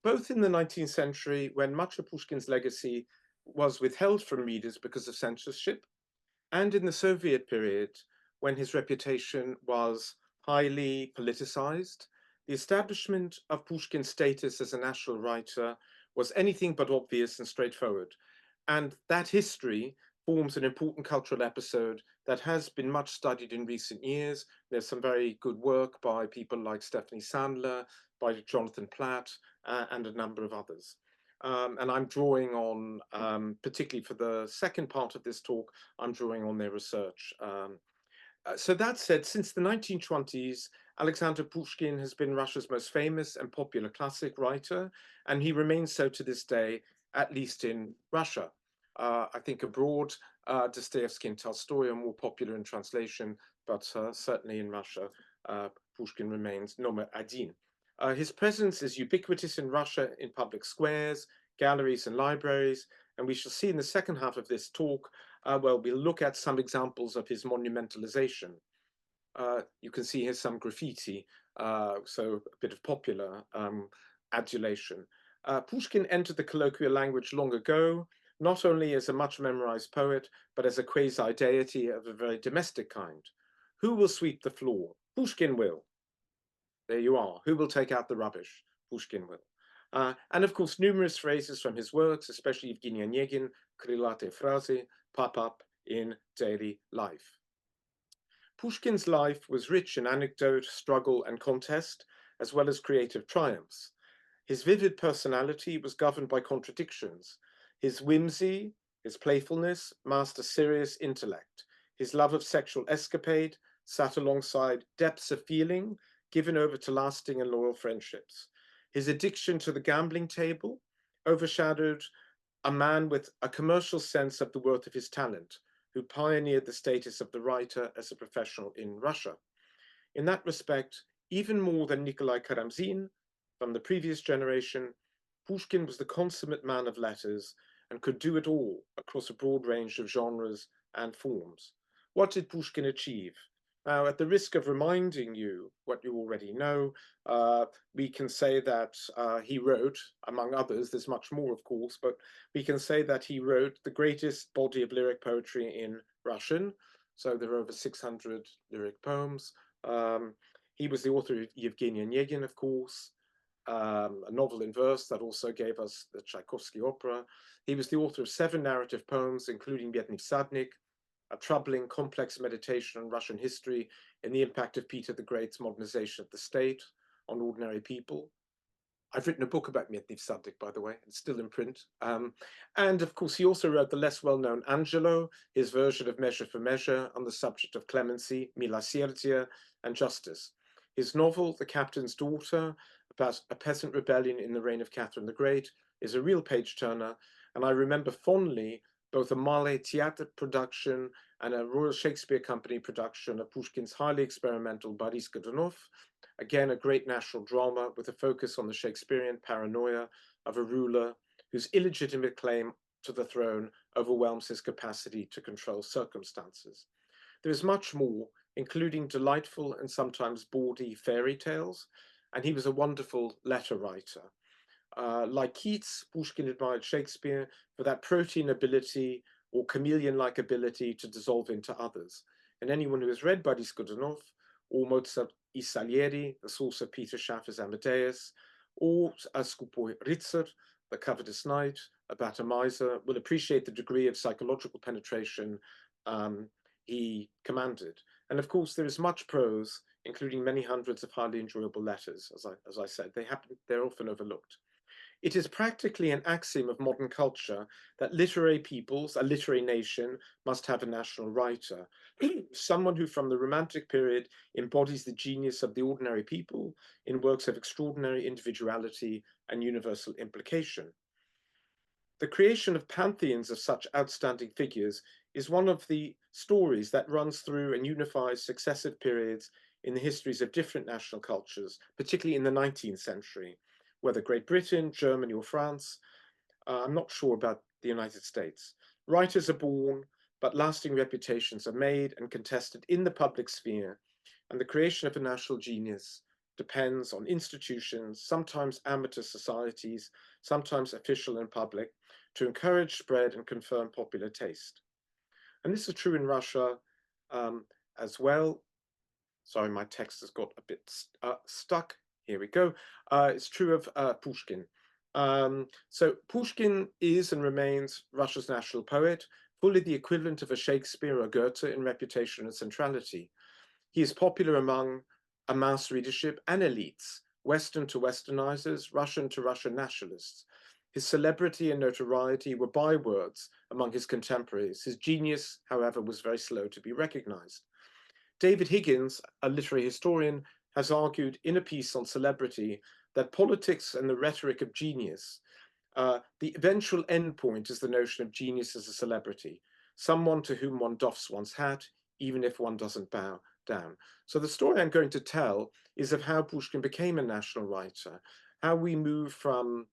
both in the 19th century, when much of Pushkin's legacy was withheld from readers because of censorship, and in the Soviet period, when his reputation was highly politicized. The establishment of Pushkin's status as a national writer was anything but obvious and straightforward. And that history forms an important cultural episode that has been much studied in recent years. There's some very good work by people like Stephanie Sandler, by Jonathan Platt, and a number of others. And I'm drawing on, particularly for the second part of this talk, I'm drawing on their research. So that said, since the 1920s, Alexander Pushkin has been Russia's most famous and popular classic writer, and he remains so to this day, at least in Russia. I think abroad, Dostoevsky and Tolstoy are more popular in translation, but certainly in Russia, Pushkin remains nomer один. His presence is ubiquitous in Russia in public squares, galleries, and libraries, and we shall see in the second half of this talk well, we'll look at some examples of his monumentalization. You can see here some graffiti, so a bit of popular adulation. Pushkin entered the colloquial language long ago, not only as a much memorized poet, but as a quasi-deity of a very domestic kind. Who will sweep the floor? Pushkin will. There you are. Who will take out the rubbish? Pushkin will. And of course, numerous phrases from his works, especially Evgeny Onegin, Krylate Fraze, pop up in daily life. Pushkin's life was rich in anecdote, struggle, and contest, as well as creative triumphs. His vivid personality was governed by contradictions. His whimsy, his playfulness, masked a serious intellect. His love of sexual escapade sat alongside depths of feeling given over to lasting and loyal friendships. His addiction to the gambling table overshadowed a man with a commercial sense of the worth of his talent, who pioneered the status of the writer as a professional in Russia. In that respect, even more than Nikolai Karamzin from the previous generation, Pushkin was the consummate man of letters and could do it all across a broad range of genres and forms. What did Pushkin achieve? Now, at the risk of reminding you what you already know, we can say that he wrote, among others, there's much more, of course, but we can say that he wrote the greatest body of lyric poetry in Russian. So there are over 600 lyric poems. He was the author of Evgeny Onegin, of course, a novel in verse that also gave us the Tchaikovsky opera. He was the author of 7 narrative poems, including Biedny Vsadnik, a troubling, complex meditation on Russian history and the impact of Peter the Great's modernization of the state on ordinary people. I've written a book about Biedny Vsadnik, by the way. It's still in print. And of course, he also wrote the less well-known Angelo, his version of Measure for Measure on the subject of clemency, milosierdia, and justice. His novel, The Captain's Daughter, about a peasant rebellion in the reign of Catherine the Great, is a real page-turner, and I remember fondly both a Malé Theatre production and a Royal Shakespeare Company production of Pushkin's highly experimental Boris Godunov, again a great national drama with a focus on the Shakespearean paranoia of a ruler whose illegitimate claim to the throne overwhelms his capacity to control circumstances. There is much more, including delightful and sometimes bawdy fairy tales, and he was a wonderful letter writer. Like Keats, Pushkin admired Shakespeare for that protean ability or chameleon-like ability to dissolve into others. And anyone who has read Boris Godunov or Mozart I Salieri, the source of Peter Schaffer's Amadeus, or Skupoi Ritzer, The Covetous Knight, about a miser, will appreciate the degree of psychological penetration he commanded. And of course, there is much prose, including many hundreds of highly enjoyable letters, as I said. They're often overlooked. It is practically an axiom of modern culture that literary peoples, a literary nation, must have a national writer, someone who from the Romantic period embodies the genius of the ordinary people in works of extraordinary individuality and universal implication. The creation of pantheons of such outstanding figures is one of the stories that runs through and unifies successive periods in the histories of different national cultures, particularly in the 19th century, whether Great Britain, Germany, or France. I'm not sure about the United States. Writers are born, but lasting reputations are made and contested in the public sphere, and the creation of a national genius depends on institutions, sometimes amateur societies, sometimes official and public, to encourage, spread, and confirm popular taste. And this is true in Russia as well. Sorry, my text has got a bit stuck. Here we go. It's true of Pushkin. So Pushkin is and remains Russia's national poet, fully the equivalent of a Shakespeare or Goethe in reputation and centrality. He is popular among a mass readership and elites, Western to Westernizers, Russian to Russian nationalists. His celebrity and notoriety were bywords among his contemporaries. His genius, however, was very slow to be recognized. David Higgins, a literary historian, has argued in a piece on celebrity that politics and the rhetoric of genius, the eventual endpoint is the notion of genius as a celebrity, someone to whom one doffs one's hat, even if one doesn't bow down. So the story I'm going to tell is of how Pushkin became a national writer, how we move from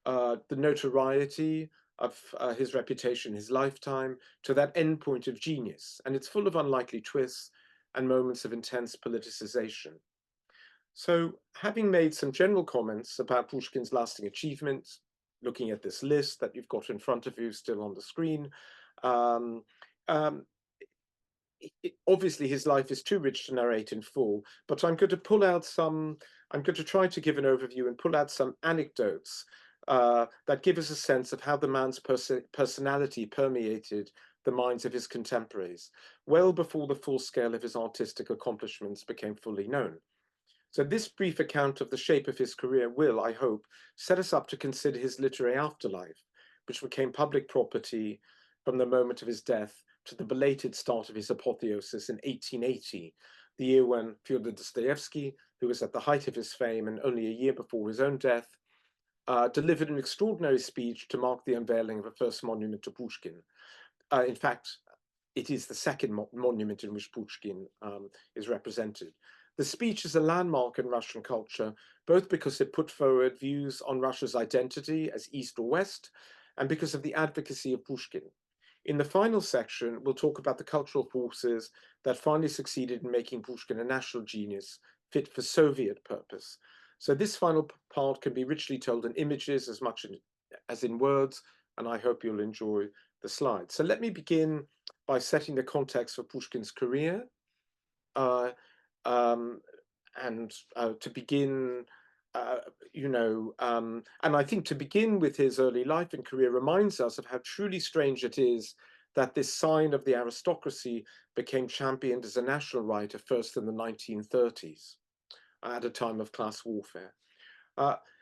the notoriety of his reputation, his lifetime, to that endpoint of genius. And it's full of unlikely twists and moments of intense politicization. So, having made some general comments about Pushkin's lasting achievements, looking at this list that you've got in front of you still on the screen, um, um, obviously his life is too rich to narrate in full, but I'm going to try to give an overview and pull out some anecdotes that give us a sense of how the man's personality permeated the minds of his contemporaries, well before the full scale of his artistic accomplishments became fully known. So this brief account of the shape of his career will, I hope, set us up to consider his literary afterlife, which became public property from the moment of his death to the belated start of his apotheosis in 1880, the year when Fyodor Dostoevsky, who was at the height of his fame and only a year before his own death, delivered an extraordinary speech to mark the unveiling of a first monument to Pushkin. In fact, it is the second monument in which Pushkin is represented. The speech is a landmark in Russian culture, both because it put forward views on Russia's identity as East or West, and because of the advocacy of Pushkin. In the final section, we'll talk about the cultural forces that finally succeeded in making Pushkin a national genius, fit for Soviet purpose. So this final part can be richly told in images as much as in words, and I hope you'll enjoy the slides. So let me begin by setting the context for Pushkin's career. To begin, and I think to begin with his early life and career reminds us of how truly strange it is that this sign of the aristocracy became championed as a national writer first in the 1930s, at a time of class warfare.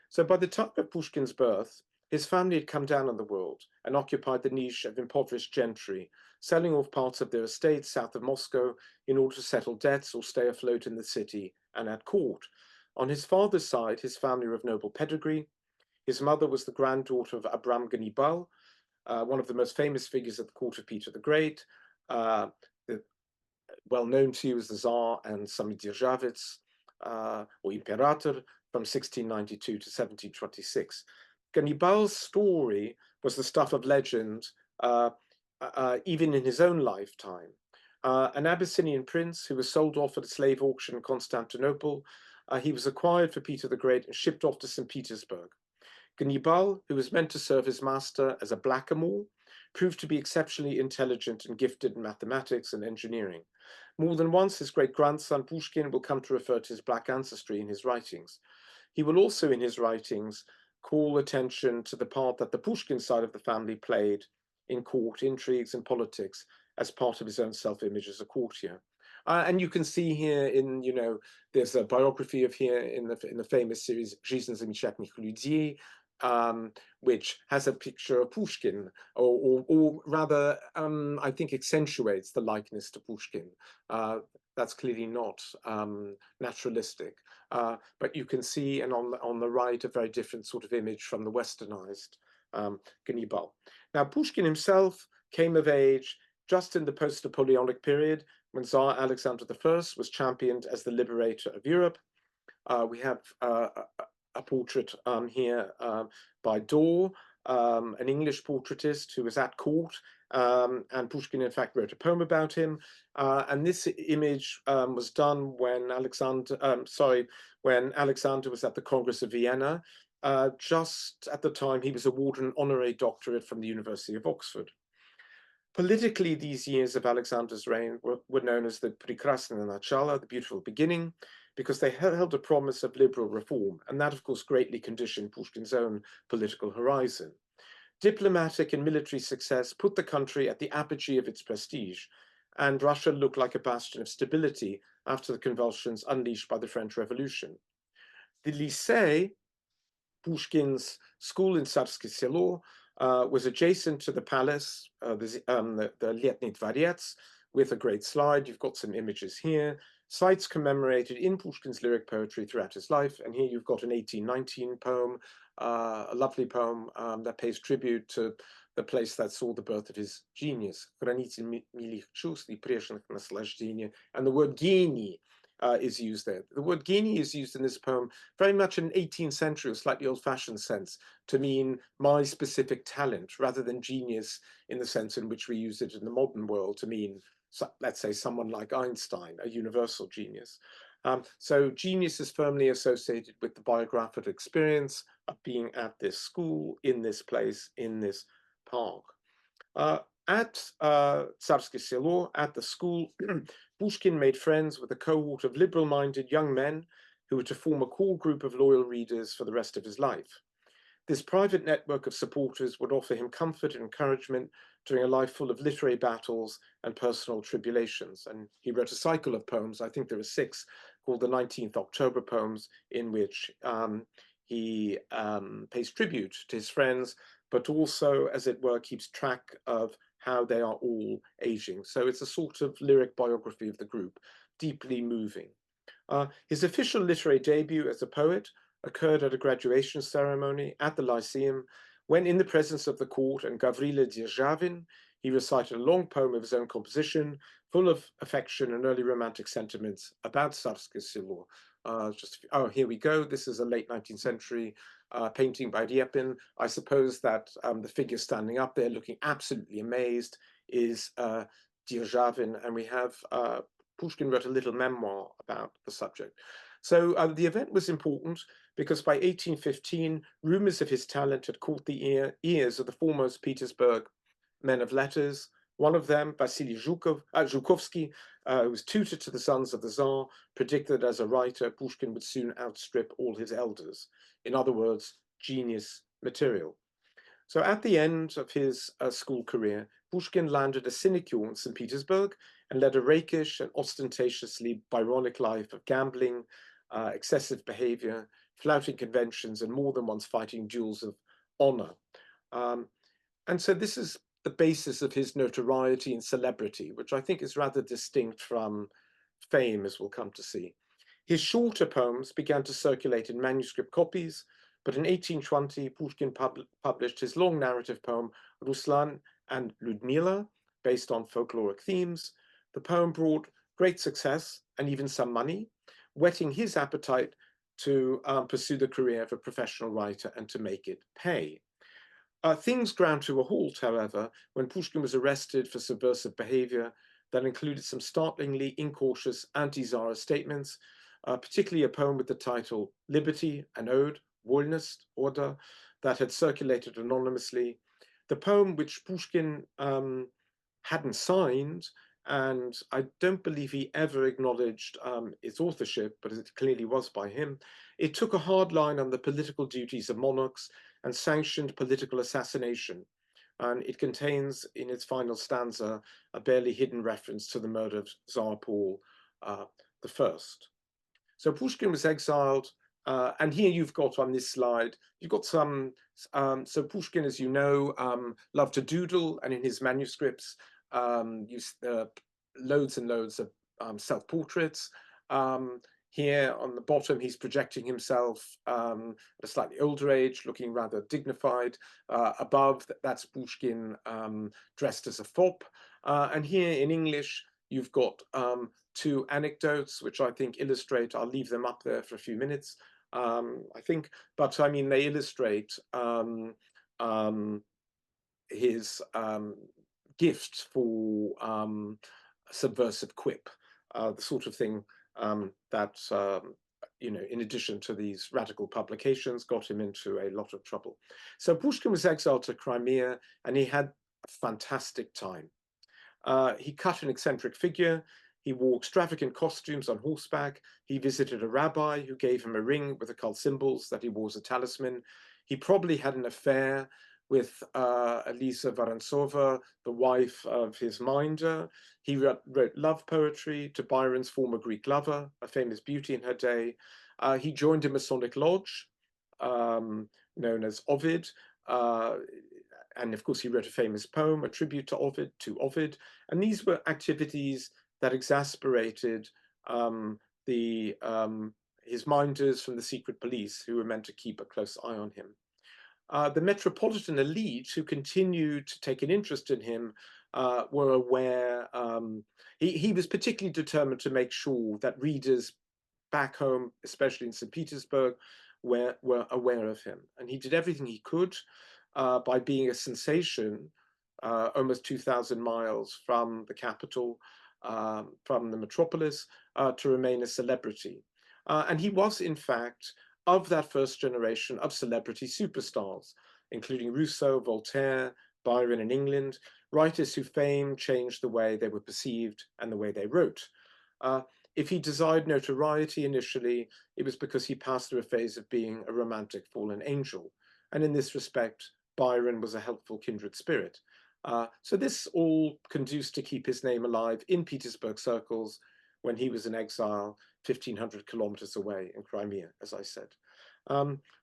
So by the time of Pushkin's birth, his family had come down in the world and occupied the niche of impoverished gentry, selling off parts of their estates south of Moscow in order to settle debts or stay afloat in the city and at court. On his father's side, his family were of noble pedigree. His mother was the granddaughter of Abram Ganibal, one of the most famous figures at the court of Peter the Great, well known to you as the Tsar and Samidержavets, or Imperator, from 1692 to 1726. Gannibal's story was the stuff of legend, even in his own lifetime. An Abyssinian prince who was sold off at a slave auction in Constantinople, he was acquired for Peter the Great and shipped off to St. Petersburg. Gannibal, who was meant to serve his master as a blackamoor, proved to be exceptionally intelligent and gifted in mathematics and engineering. More than once, his great-grandson Pushkin will come to refer to his black ancestry in his writings. He will also, in his writings, call attention to the part that the Pushkin side of the family played in court intrigues and politics as part of his own self-image as a courtier. And you can see here there's a biography of here in the famous series Жизнь замечательных людей, which has a picture of Pushkin, or rather, I think accentuates the likeness to Pushkin. That's clearly not naturalistic, but you can see, and on the right, a very different sort of image from the westernized Gannibal. Now, Pushkin himself came of age just in the post-Napoleonic period, when Tsar Alexander I was championed as the liberator of Europe. We have a portrait here by Dorr, an English portraitist who was at court, and Pushkin, in fact, wrote a poem about him. And this image was done when when Alexander was at the Congress of Vienna, just at the time he was awarded an honorary doctorate from the University of Oxford. Politically, these years of Alexander's reign were known as the Прекрасное начало, the beautiful beginning, because they held a promise of liberal reform, and that, of course, greatly conditioned Pushkin's own political horizon. Diplomatic and military success put the country at the apogee of its prestige, and Russia looked like a bastion of stability after the convulsions unleashed by the French Revolution. The Lycée, Pushkin's school in Tsarsky Selo, was adjacent to the palace, the Letny Dvorets, with a great slide. You've got some images here. Sites commemorated in Pushkin's lyric poetry throughout his life. And here you've got an 1819 poem, a lovely poem that pays tribute to the place that saw the birth of his genius. And the word гений is used there. The word гений is used in this poem very much in an 18th century, slightly old-fashioned sense, to mean my specific talent, rather than genius in the sense in which we use it in the modern world to mean, let's say, someone like Einstein, a universal genius. So genius is firmly associated with the biographical experience of being at this school, in this place, in this park. At Tsarsky Selo, at the school, Pushkin made friends with a cohort of liberal-minded young men who were to form a core group of loyal readers for the rest of his life. This private network of supporters would offer him comfort and encouragement during a life full of literary battles and personal tribulations. And he wrote a cycle of poems, I think there are 6, called the 19th October poems, in which he pays tribute to his friends, but also, as it were, keeps track of how they are all aging. So it's a sort of lyric biography of the group, deeply moving. His official literary debut as a poet occurred at a graduation ceremony at the Lyceum, when in the presence of the court and Gavrila Dzержavin, he recited a long poem of his own composition, full of affection and early romantic sentiments about Tsarsky Selo. Here we go. This is a late 19th century painting by Ryepin. I suppose that the figure standing up there looking absolutely amazed is Dzержavin, and we have Pushkin wrote a little memoir about the subject. So the event was important because by 1815, rumors of his talent had caught the ears of the foremost Petersburg men of letters. One of them, Vasily Zhukovsky, who was tutor to the sons of the Tsar, predicted as a writer Pushkin would soon outstrip all his elders. In other words, genius material. So at the end of his school career, Pushkin landed a sinecure in St. Petersburg and led a rakish and ostentatiously Byronic life of gambling, excessive behavior, flouting conventions, and more than once fighting duels of honor. And so this is the basis of his notoriety and celebrity, which I think is rather distinct from fame, as we'll come to see. His shorter poems began to circulate in manuscript copies, but in 1820, Pushkin published his long narrative poem, Ruslan and Ludmila, based on folkloric themes. The poem brought great success and even some money, whetting his appetite to pursue the career of a professional writer and to make it pay. Things ground to a halt, however, when Pushkin was arrested for subversive behavior that included some startlingly incautious anti-Tsarist statements, particularly a poem with the title Liberty, an Ode, Wolnost, Order, that had circulated anonymously. The poem, which Pushkin hadn't signed, and I don't believe he ever acknowledged its authorship, but it clearly was by him. It took a hard line on the political duties of monarchs and sanctioned political assassination. And it contains, in its final stanza, a barely hidden reference to the murder of Tsar Paul I. So Pushkin was exiled, and here you've got on this slide, you've got some, so Pushkin, as you know, loved to doodle, and in his manuscripts, used loads and loads of self-portraits. Here on the bottom, he's projecting himself at a slightly older age, looking rather dignified. Above, that's Pushkin dressed as a fop. And here in English, you've got 2 anecdotes, which I think illustrate, I'll leave them up there for a few minutes, I think, but I mean, they illustrate his gift for subversive quip, the sort of thing that, in addition to these radical publications, got him into a lot of trouble. So Pushkin was exiled to Crimea, and he had a fantastic time. He cut an eccentric figure. He wore extravagant costumes on horseback. He visited a rabbi who gave him a ring with occult symbols that he wore as a talisman. He probably had an affair with Elisa Vorontsova, the wife of his minder. He wrote love poetry to Byron's former Greek lover, a famous beauty in her day. He joined a Masonic lodge known as Ovid. Uh, and of course, he wrote a famous poem, a tribute to Ovid. And these were activities that exasperated his minders from the secret police, who were meant to keep a close eye on him. The metropolitan elite, who continued to take an interest in him, were aware. He was particularly determined to make sure that readers back home, especially in St. Petersburg, were aware of him. And he did everything he could by being a sensation, almost 2,000 miles from the capital, from the metropolis, to remain a celebrity. And he was, in fact, of that first generation of celebrity superstars, including Rousseau, Voltaire, Byron in England, writers whose fame changed the way they were perceived and the way they wrote. If he desired notoriety initially, it was because he passed through a phase of being a romantic fallen angel. And in this respect, Byron was a helpful kindred spirit. So this all conduced to keep his name alive in Petersburg circles when he was in exile 1,500 kilometers away in Crimea, as I said.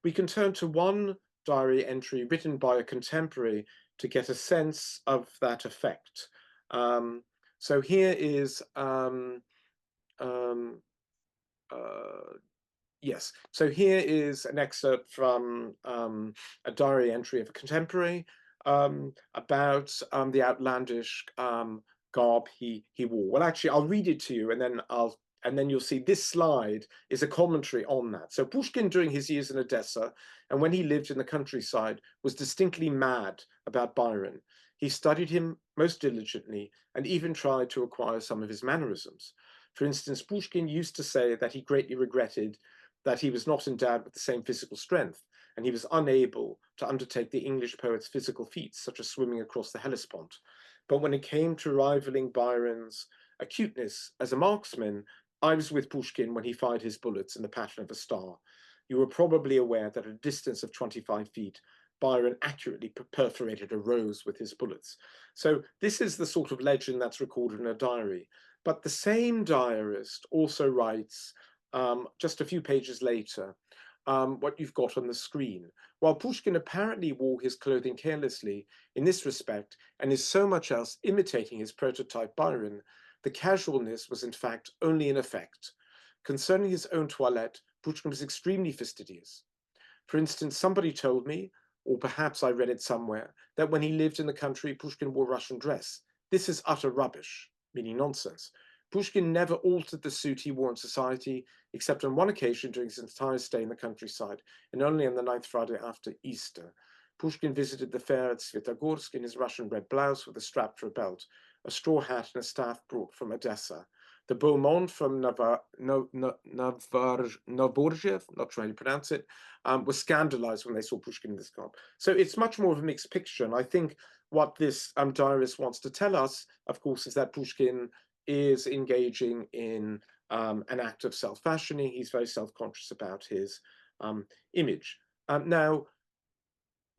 We can turn to one diary entry written by a contemporary to get a sense of that effect. So here is yes. So here is an excerpt from a diary entry of a contemporary about the outlandish garb he wore. Well, actually, I'll read it to you, and then you'll see this slide is a commentary on that. So Pushkin, during his years in Odessa, and when he lived in the countryside, was distinctly mad about Byron. He studied him most diligently and even tried to acquire some of his mannerisms. For instance, Pushkin used to say that he greatly regretted that he was not endowed with the same physical strength, and he was unable to undertake the English poet's physical feats, such as swimming across the Hellespont. But when it came to rivaling Byron's acuteness as a marksman, I was with Pushkin when he fired his bullets in the pattern of a star. You were probably aware that at a distance of 25 feet, Byron accurately perforated a rose with his bullets. So this is the sort of legend that's recorded in a diary. But the same diarist also writes, just a few pages later, what you've got on the screen. While Pushkin apparently wore his clothing carelessly in this respect, and is so much else imitating his prototype Byron, the casualness was in fact only an effect. Concerning his own toilette, Pushkin was extremely fastidious. For instance, somebody told me, or perhaps I read it somewhere, that when he lived in the country, Pushkin wore Russian dress. This is utter rubbish, meaning nonsense. Pushkin never altered the suit he wore in society, except on one occasion during his entire stay in the countryside, and only on the 9th Friday after Easter. Pushkin visited the fair at Svetogorsk in his Russian red blouse with a strap for a belt, a straw hat and a staff brought from Odessa. The beau monde from Novorjev, not trying to pronounce it, was scandalized when they saw Pushkin in this garb. So it's much more of a mixed picture. And I think what this diarist wants to tell us, of course, is that Pushkin is engaging in an act of self-fashioning. He's very self-conscious about his image. Now,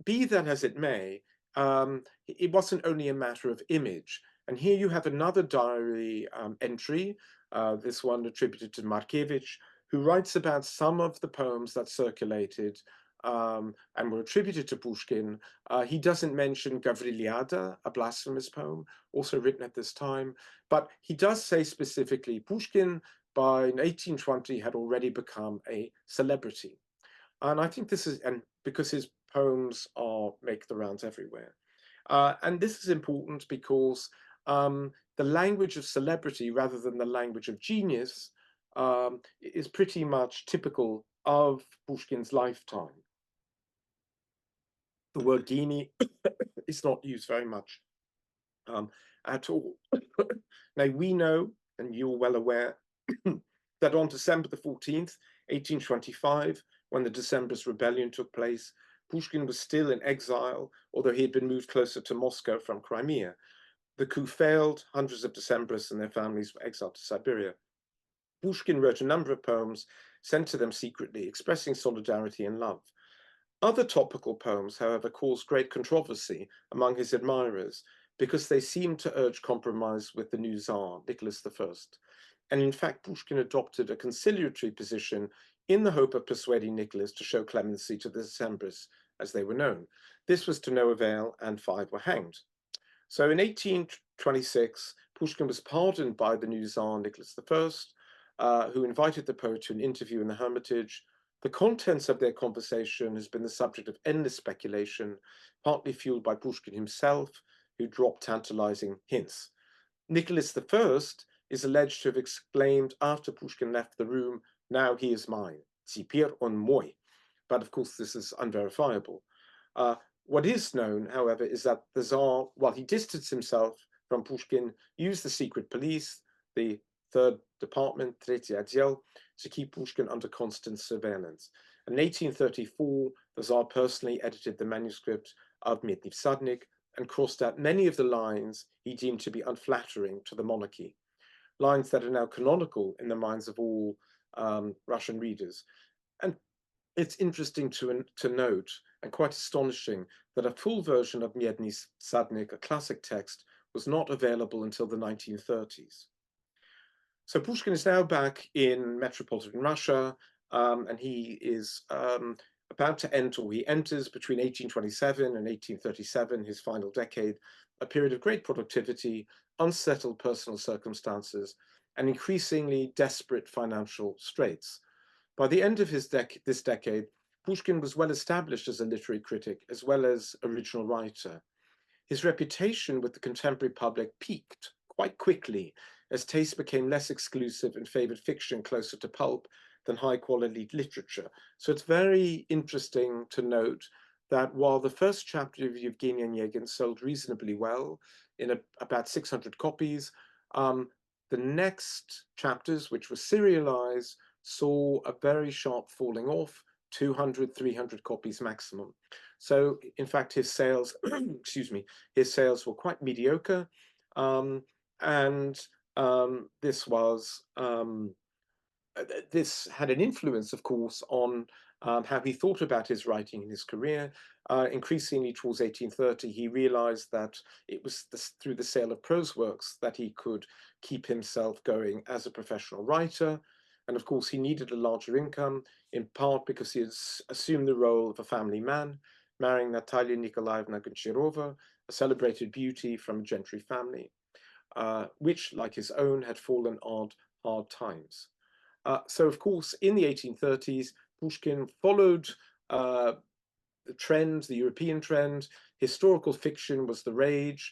be that as it may, it wasn't only a matter of image. And here you have another diary entry, this one attributed to Markievicz, who writes about some of the poems that circulated and were attributed to Pushkin. He doesn't mention Gavriliada, a blasphemous poem, also written at this time, but he does say specifically Pushkin by 1820 had already become a celebrity. And I think this is, and because his poems make the rounds everywhere. And this is important because the language of celebrity rather than the language of genius is pretty much typical of Pushkin's lifetime. The word genie is not used very much at all. Now, we know, and you're well aware, that on December the 14th, 1825, when the Decembrist rebellion took place, Pushkin was still in exile, although he had been moved closer to Moscow from Crimea. The coup failed, hundreds of Decembrists and their families were exiled to Siberia. Pushkin wrote a number of poems sent to them secretly, expressing solidarity and love. Other topical poems, however, caused great controversy among his admirers because they seemed to urge compromise with the new Tsar, Nicholas I. And in fact, Pushkin adopted a conciliatory position in the hope of persuading Nicholas to show clemency to the Decembrists, as they were known. This was to no avail, and 5 were hanged. So in 1826, Pushkin was pardoned by the new Tsar, Nicholas I, who invited the poet to an interview in the Hermitage. The contents of their conversation has been the subject of endless speculation, partly fueled by Pushkin himself, who dropped tantalizing hints. Nicholas I is alleged to have exclaimed after Pushkin left the room, "Now he is mine, Teper on moi." But of course, this is unverifiable. What is known, however, is that the Tsar, while he distanced himself from Pushkin, used the secret police, the third department, Tretий отдел, to keep Pushkin under constant surveillance. In 1834, the Tsar personally edited the manuscript of Medny Vsadnik and crossed out many of the lines he deemed to be unflattering to the monarchy, lines that are now canonical in the minds of all Russian readers. And it's interesting to note, and quite astonishing, that a full version of Medny Vsadnik, a classic text, was not available until the 1930s. So Pushkin is now back in metropolitan Russia, and he is about to enter, or he enters between 1827 and 1837, his final decade, a period of great productivity, unsettled personal circumstances, and increasingly desperate financial straits. By the end of this decade, Pushkin was well established as a literary critic as well as original writer. His reputation with the contemporary public peaked quite quickly as taste became less exclusive and favored fiction closer to pulp than high-quality literature. So it's very interesting to note that while the first chapter of Yevgeny Onegin sold reasonably well in about 600 copies, the next chapters, which were serialized, saw a very sharp falling off, 200, 300 copies maximum. So in fact, his sales, excuse me, his sales were quite mediocre. This had an influence, of course, on how he thought about his writing in his career. Increasingly towards 1830, he realized that it was through the sale of prose works that he could keep himself going as a professional writer. And of course, he needed a larger income, in part because he had assumed the role of a family man, marrying Natalia Nikolaevna Gonchirova, a celebrated beauty from a gentry family, which, like his own, had fallen on hard times. So, of course, in the 1830s, Pushkin followed the trend, the European trend. Historical fiction was the rage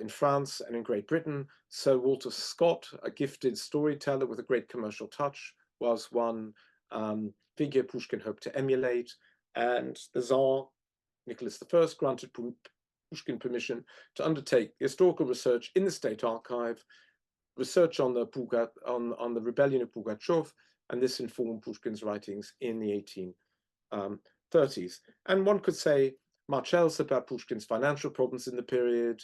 in France and in Great Britain. Sir Walter Scott, a gifted storyteller with a great commercial touch, was one figure Pushkin hoped to emulate. And the Tsar, Nicholas I, granted Pushkin permission to undertake historical research in the State Archive, research on the rebellion of Pugachev, and this informed Pushkin's writings in the 1830s. And one could say much else about Pushkin's financial problems in the period.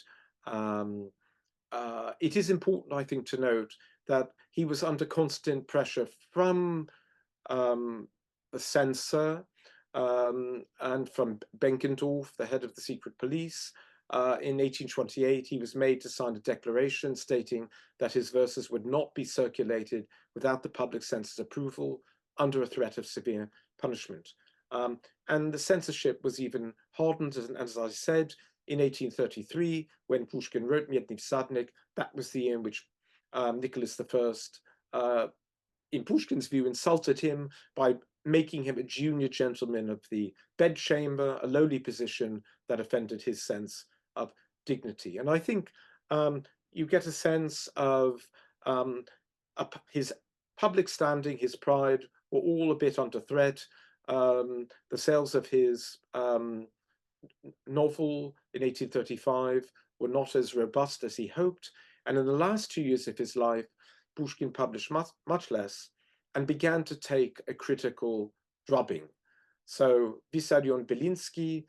It is important, I think, to note that he was under constant pressure from the censor and from Benkendorf, the head of the secret police. In 1828, he was made to sign a declaration stating that his verses would not be circulated without the public censor's approval under a threat of severe punishment. And the censorship was even hardened, as I said, in 1833, when Pushkin wrote Medny Vsadnik. That was the year in which Nicholas I, in Pushkin's view, insulted him by making him a junior gentleman of the bedchamber, a lowly position that offended his sense of dignity. And I think you get a sense of his public standing, his pride were all a bit under threat. The sales of his novel in 1835 were not as robust as he hoped, and in the last 2 years of his life, Pushkin published much less and began to take a critical drubbing. So Vissarion Belinsky,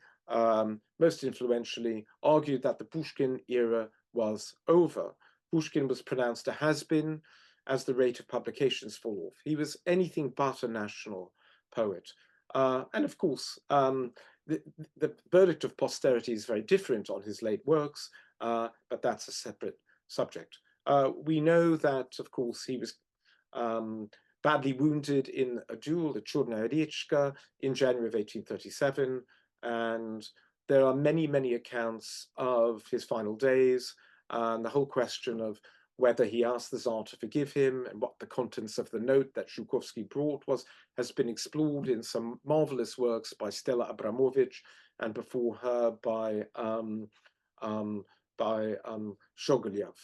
most influentially, argued that the Pushkin era was over. Pushkin was pronounced a has-been as the rate of publications fell off. He was anything but a national poet. And of course, the verdict of posterity is very different on his late works, but that's a separate subject. We know that, of course, he was badly wounded in a duel at Chudna Riechka in January of 1837, and there are many, many accounts of his final days, and the whole question of whether he asked the Tsar to forgive him and what the contents of the note that Zhukovsky brought has been explored in some marvelous works by Stella Abramovich, and before her by Shogolyev,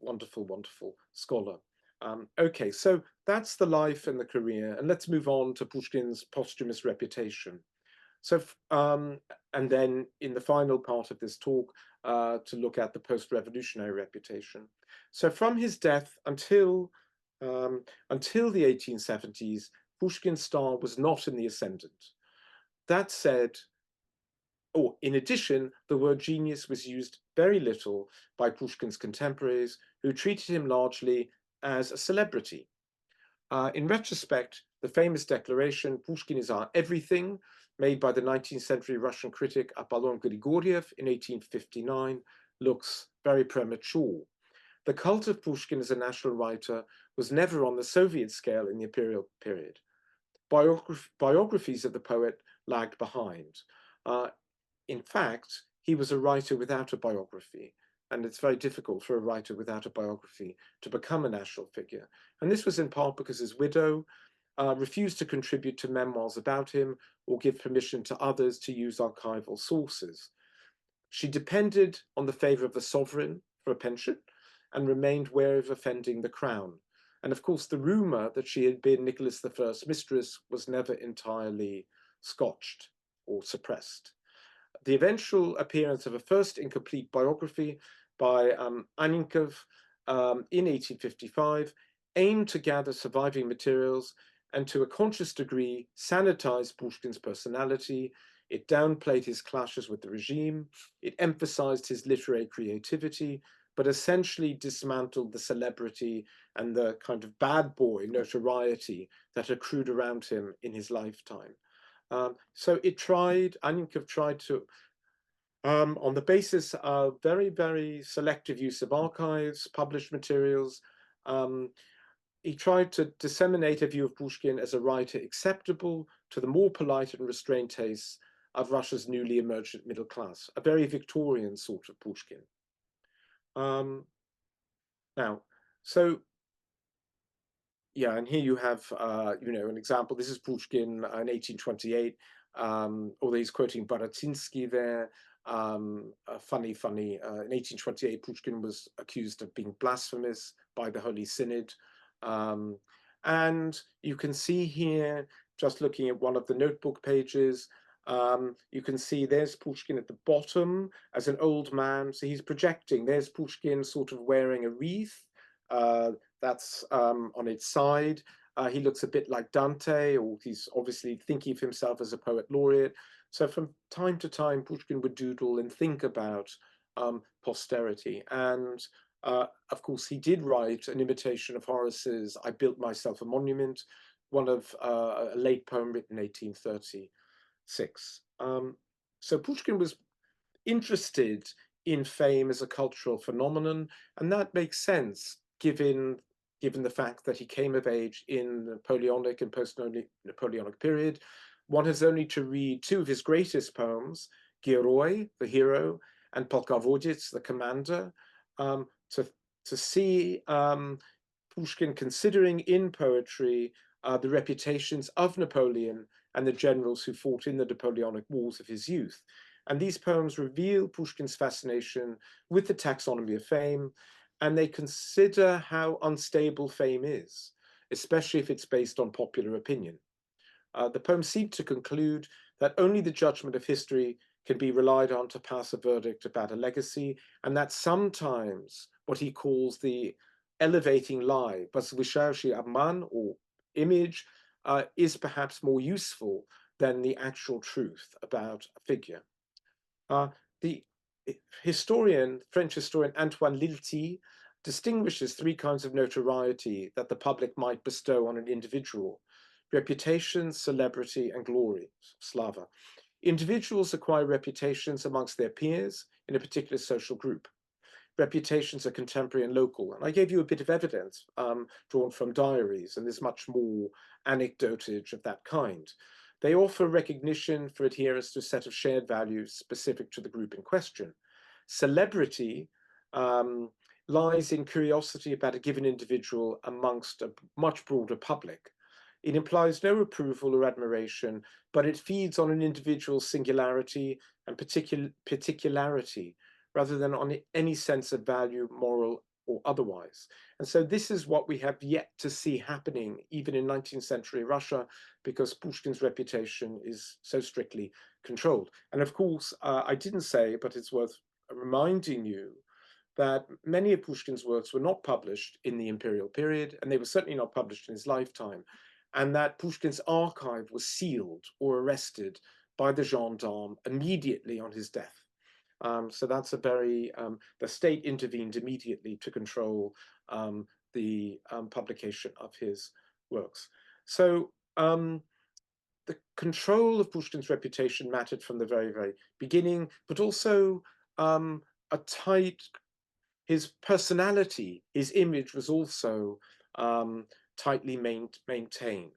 wonderful, wonderful scholar. Okay, so that's the life and the career, and let's move on to Pushkin's posthumous reputation. So, and then in the final part of this talk, to look at the post-revolutionary reputation. So from his death until the 1870s, Pushkin's star was not in the ascendant. That said, or in addition, the word genius was used very little by Pushkin's contemporaries, who treated him largely as a celebrity. In retrospect, the famous declaration, Pushkin is our everything, made by the 19th century Russian critic Apollon Grigoriev in 1859, looks very premature. The cult of Pushkin as a national writer was never on the Soviet scale in the imperial period. Biographies of the poet lagged behind. In fact, he was a writer without a biography, and it's very difficult for a writer without a biography to become a national figure. And this was in part because his widow refused to contribute to memoirs about him or give permission to others to use archival sources. She depended on the favor of the sovereign for a pension and remained wary of offending the crown. And of course, the rumor that she had been Nicholas I's mistress was never entirely scotched or suppressed. The eventual appearance of a first incomplete biography by Annenkov in 1855 aimed to gather surviving materials and to a conscious degree sanitize Pushkin's personality. It downplayed his clashes with the regime, it emphasized his literary creativity, but essentially dismantled the celebrity and the kind of bad boy notoriety that accrued around him in his lifetime. So Annenkov tried to, on the basis of very, very selective use of archives, published materials, he tried to disseminate a view of Pushkin as a writer acceptable to the more polite and restrained tastes of Russia's newly emergent middle class, a very Victorian sort of Pushkin. Now, so yeah, and here you have, an example. This is Pushkin in 1828, although he's quoting Baratynsky there. Funny. In 1828, Pushkin was accused of being blasphemous by the Holy Synod. And you can see here, just looking at one of the notebook pages, you can see there's Pushkin at the bottom as an old man. So he's projecting. There's Pushkin sort of wearing a wreath. That's on its side. He looks a bit like Dante, or he's obviously thinking of himself as a poet laureate. So from time to time, Pushkin would doodle and think about posterity. And of course, he did write an imitation of Horace's I Built Myself a Monument, one of a late poem written in 1836. So Pushkin was interested in fame as a cultural phenomenon, and that makes sense given the fact that he came of age in the Napoleonic and post-Napoleonic period. One has only to read two of his greatest poems, Gheroi, the hero, and Polkovodets, the commander, to see Pushkin considering in poetry the reputations of Napoleon and the generals who fought in the Napoleonic Wars of his youth. And these poems reveal Pushkin's fascination with the taxonomy of fame, and they consider how unstable fame is, especially if it's based on popular opinion. The poems seem to conclude that only the judgment of history can be relied on to pass a verdict about a legacy, and that sometimes what he calls the elevating lie, высшее обман, or image, is perhaps more useful than the actual truth about a figure. The French historian Antoine Lilti distinguishes three kinds of notoriety that the public might bestow on an individual: reputation, celebrity, and glory, slava. Individuals acquire reputations amongst their peers in a particular social group. Reputations are contemporary and local. And I gave you a bit of evidence drawn from diaries, and there's much more anecdotage of that kind. They offer recognition for adherence to a set of shared values specific to the group in question. Celebrity lies in curiosity about a given individual amongst a much broader public. It implies no approval or admiration, but it feeds on an individual's singularity and particularity, rather than on any sense of value, moral or otherwise. And so this is what we have yet to see happening even in 19th century Russia, because Pushkin's reputation is so strictly controlled. And of course, I didn't say, but it's worth reminding you that many of Pushkin's works were not published in the imperial period, and they were certainly not published in his lifetime, and that Pushkin's archive was sealed or arrested by the gendarme immediately on his death. So that's a very, the state intervened immediately to control the publication of his works. So the control of Pushkin's reputation mattered from the very, very beginning, but also a tight, his personality, his image was also tightly maintained.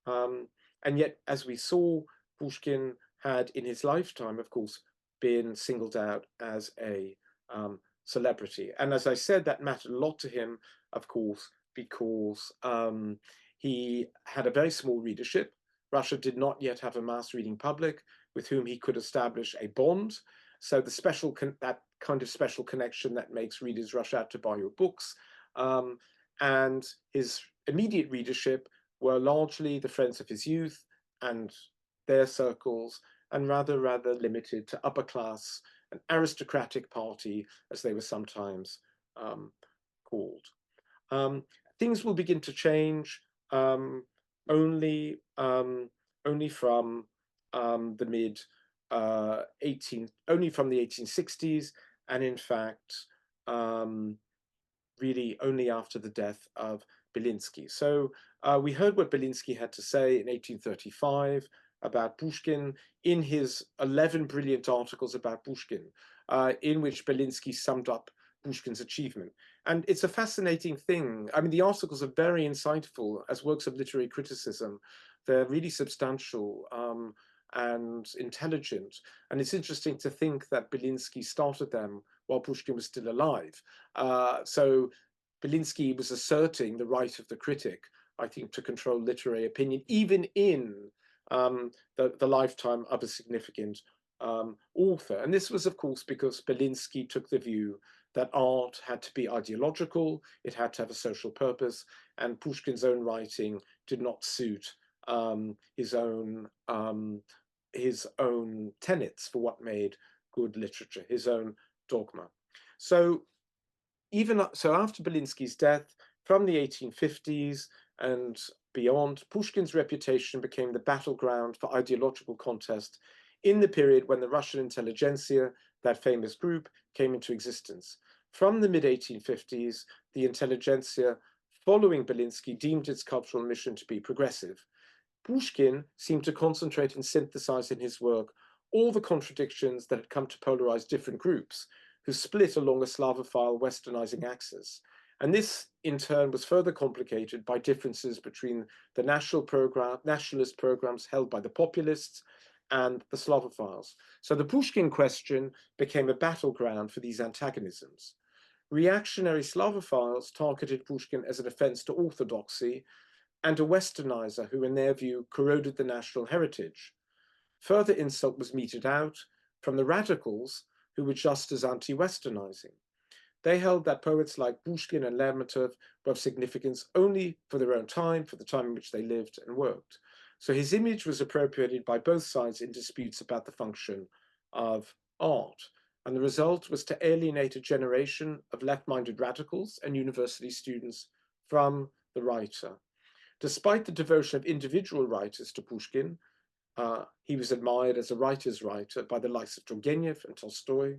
And yet, as we saw, Pushkin had in his lifetime, of course, been singled out as a celebrity. And as I said, that mattered a lot to him, of course, because he had a very small readership. Russia did not yet have a mass reading public with whom he could establish a bond. So the special, that kind of special connection that makes readers rush out to buy your books. And his immediate readership were largely the friends of his youth and their circles, and rather limited to upper class, an aristocratic party, as they were sometimes called. Things will begin to change only from the mid only from the 1860s, and in fact, really only after the death of Belinsky. So we heard what Belinsky had to say in 1835 about Pushkin in his 11 brilliant articles about Pushkin, in which Belinsky summed up Pushkin's achievement. And it's a fascinating thing. I mean, the articles are very insightful as works of literary criticism. They're really substantial and intelligent. And it's interesting to think that Belinsky started them while Pushkin was still alive. So Belinsky was asserting the right of the critic, I think, to control literary opinion, even in the lifetime of a significant author. And this was, of course, because Belinsky took the view that art had to be ideological, it had to have a social purpose, and Pushkin's own writing did not suit his own tenets for what made good literature, his own dogma. So after Belinsky's death, from the 1850s and beyond, Pushkin's reputation became the battleground for ideological contest in the period when the Russian intelligentsia, that famous group, came into existence. From the mid-1850s, the intelligentsia following Belinsky deemed its cultural mission to be progressive. Pushkin seemed to concentrate and synthesize in his work all the contradictions that had come to polarize different groups, who split along a Slavophile westernizing axis. And this, in turn, was further complicated by differences between the nationalist programs held by the populists and the Slavophiles. So the Pushkin question became a battleground for these antagonisms. Reactionary Slavophiles targeted Pushkin as an offense to orthodoxy and a westernizer who, in their view, corroded the national heritage. Further insult was meted out from the radicals, who were just as anti-westernizing. They held that poets like Pushkin and Lermontov were of significance only for their own time, for the time in which they lived and worked. So his image was appropriated by both sides in disputes about the function of art. And the result was to alienate a generation of left-minded radicals and university students from the writer. Despite the devotion of individual writers to Pushkin, he was admired as a writer's writer by the likes of Turgenev and Tolstoy.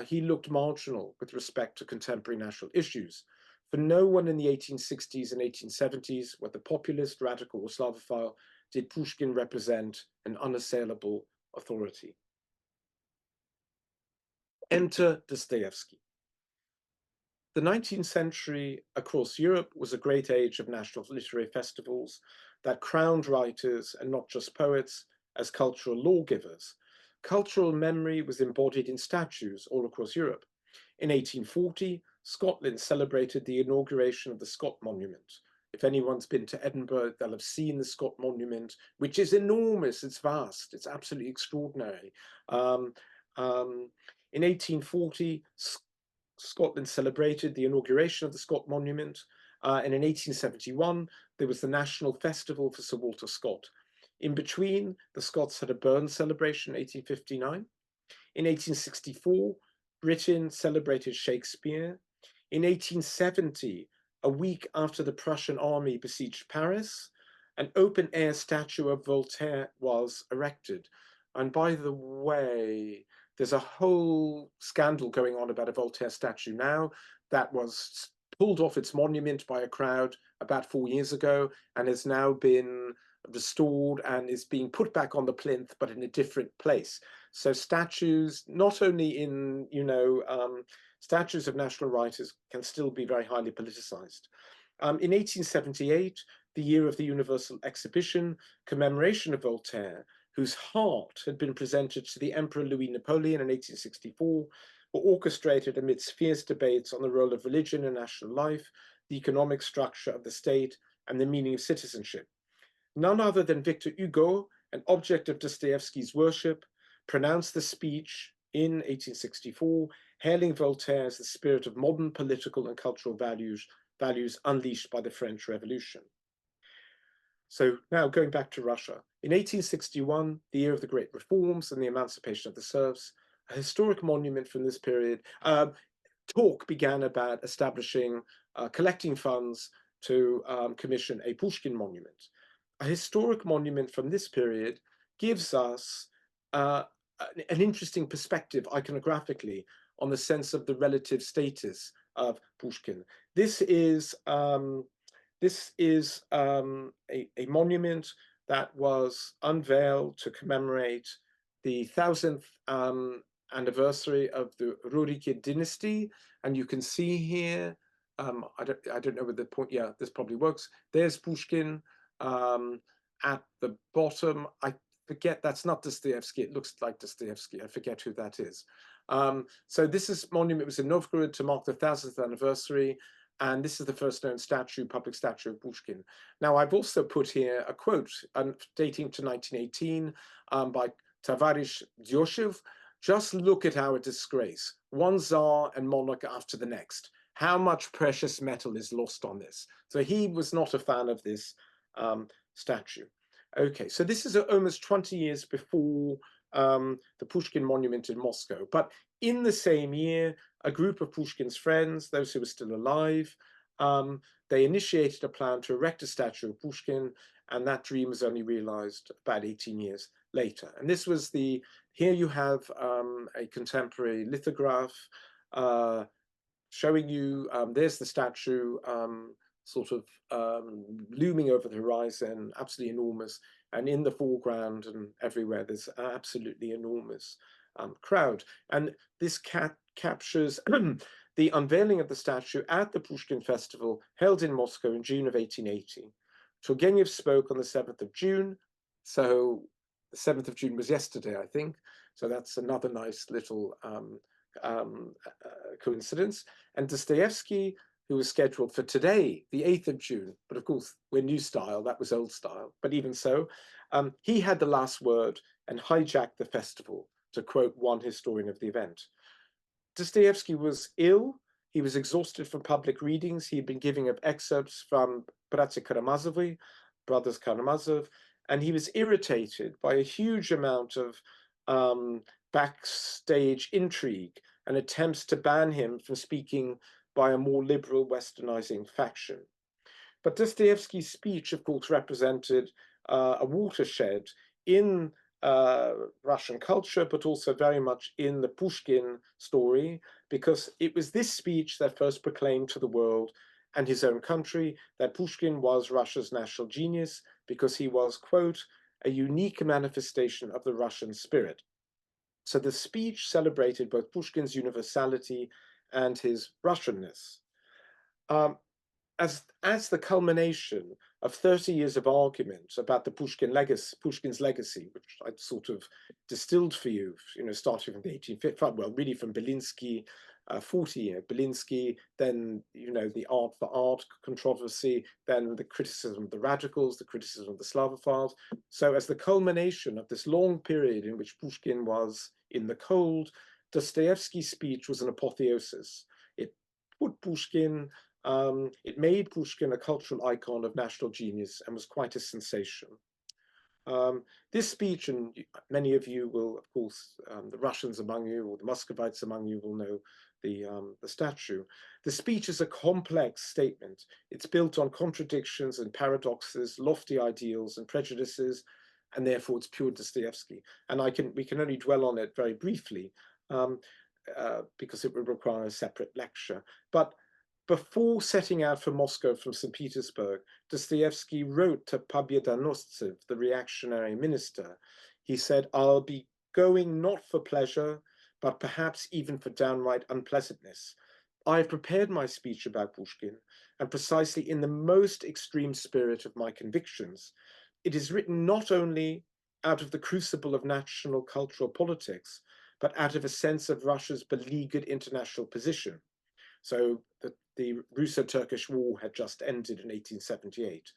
He looked marginal with respect to contemporary national issues. For no one in the 1860s and 1870s, whether populist, radical, or Slavophile, did Pushkin represent an unassailable authority. Enter Dostoevsky. The 19th century across Europe was a great age of national literary festivals that crowned writers, and not just poets, as cultural lawgivers. Cultural memory was embodied in statues all across Europe. In 1840, Scotland celebrated the inauguration of the Scott Monument. If anyone's been to Edinburgh, they'll have seen the Scott Monument, which is enormous, it's vast, it's absolutely extraordinary. In 1840, Scotland celebrated the inauguration of the Scott Monument, and in 1871, there was the National Festival for Sir Walter Scott. In between, the Scots had a Burns celebration in 1859. In 1864, Britain celebrated Shakespeare. In 1870, a week after the Prussian army besieged Paris, an open-air statue of Voltaire was erected. And by the way, there's a whole scandal going on about a Voltaire statue now that was pulled off its monument by a crowd about 4 years ago and has now been restored and is being put back on the plinth, but in a different place. So statues, not only in, statues of national writers can still be very highly politicized. In 1878, the year of the Universal Exhibition, commemoration of Voltaire, whose heart had been presented to the Emperor Louis Napoleon in 1864, were orchestrated amidst fierce debates on the role of religion in national life, the economic structure of the state, and the meaning of citizenship. None other than Victor Hugo, an object of Dostoevsky's worship, pronounced the speech in 1864, hailing Voltaire as the spirit of modern political and cultural values unleashed by the French Revolution. So now going back to Russia. In 1861, the year of the Great Reforms and the emancipation of the serfs, a historic monument from this period, talk began about establishing, collecting funds to commission a Pushkin monument. A historic monument from this period gives us an interesting perspective iconographically on the sense of the relative status of Pushkin. This is a monument that was unveiled to commemorate the 1000th anniversary of the Rurikid dynasty, and you can see here, I don't know where the point, yeah, this probably works. There's Pushkin at the bottom. I forget, that's not Dostoevsky, it looks like Dostoevsky, I forget who that is. So this monument was in Novgorod to mark the 1000th anniversary, and this is the first known statue, public statue of Pushkin. Now, I've also put here a quote dating to 1918 by Tavarish Dyoshev. Just look at our disgrace, one czar and monarch after the next. How much precious metal is lost on this? So he was not a fan of this statue. Okay, so this is almost 20 years before the Pushkin monument in Moscow. But in the same year, a group of Pushkin's friends, those who were still alive, they initiated a plan to erect a statue of Pushkin, and that dream was only realized about 18 years later. And this was here you have a contemporary lithograph showing you, there's the statue sort of looming over the horizon, absolutely enormous. And in the foreground and everywhere, there's an absolutely enormous crowd. And this captures the unveiling of the statue at the Pushkin Festival held in Moscow in June of 1880. Turgenev spoke on the 7th of June. So the 7th of June was yesterday, I think. So that's another nice little coincidence. And Dostoevsky, who was scheduled for today, the 8th of June, but of course, we're new style, that was old style. But even so, he had the last word and hijacked the festival, to quote one historian of the event. Dostoevsky was ill. He was exhausted from public readings. He had been giving up excerpts from Bratya Karamazovi, Brothers Karamazov, and he was irritated by a huge amount of backstage intrigue and attempts to ban him from speaking by a more liberal westernizing faction. But Dostoevsky's speech, of course, represented a watershed in Russian culture, but also very much in the Pushkin story, because it was this speech that first proclaimed to the world and his own country that Pushkin was Russia's national genius, because he was, quote, a unique manifestation of the Russian spirit. So the speech celebrated both Pushkin's universality and his Russianness. Um, as the culmination of 30 years of argument about the Pushkin's legacy, which I'd sort of distilled for you, starting from the 1850s, well, really from Belinsky, 40, Belinsky, then, the art for art controversy, then the criticism of the radicals, the criticism of the Slavophiles. So as the culmination of this long period in which Pushkin was in the cold, Dostoevsky's speech was an apotheosis. It put Pushkin it made Pushkin a cultural icon of national genius and was quite a sensation. This speech, and many of you will, of course, the Russians among you or the Muscovites among you will know the statue. The speech is a complex statement. It's built on contradictions and paradoxes, lofty ideals and prejudices, and therefore it's pure Dostoevsky. And we can only dwell on it very briefly because it would require a separate lecture. But before setting out for Moscow from St. Petersburg, Dostoevsky wrote to Pobyedonostsev, the reactionary minister. He said, "I'll be going not for pleasure, but perhaps even for downright unpleasantness. I have prepared my speech about Pushkin, and precisely in the most extreme spirit of my convictions. It is written not only out of the crucible of national cultural politics, but out of a sense of Russia's beleaguered international position." So the Russo-Turkish War had just ended in 1878,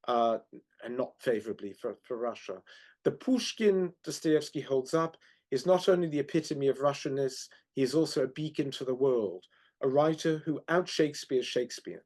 and not favorably for Russia. The Pushkin Dostoevsky holds up is not only the epitome of Russianness, he is also a beacon to the world, a writer who out-Shakespeares Shakespeare.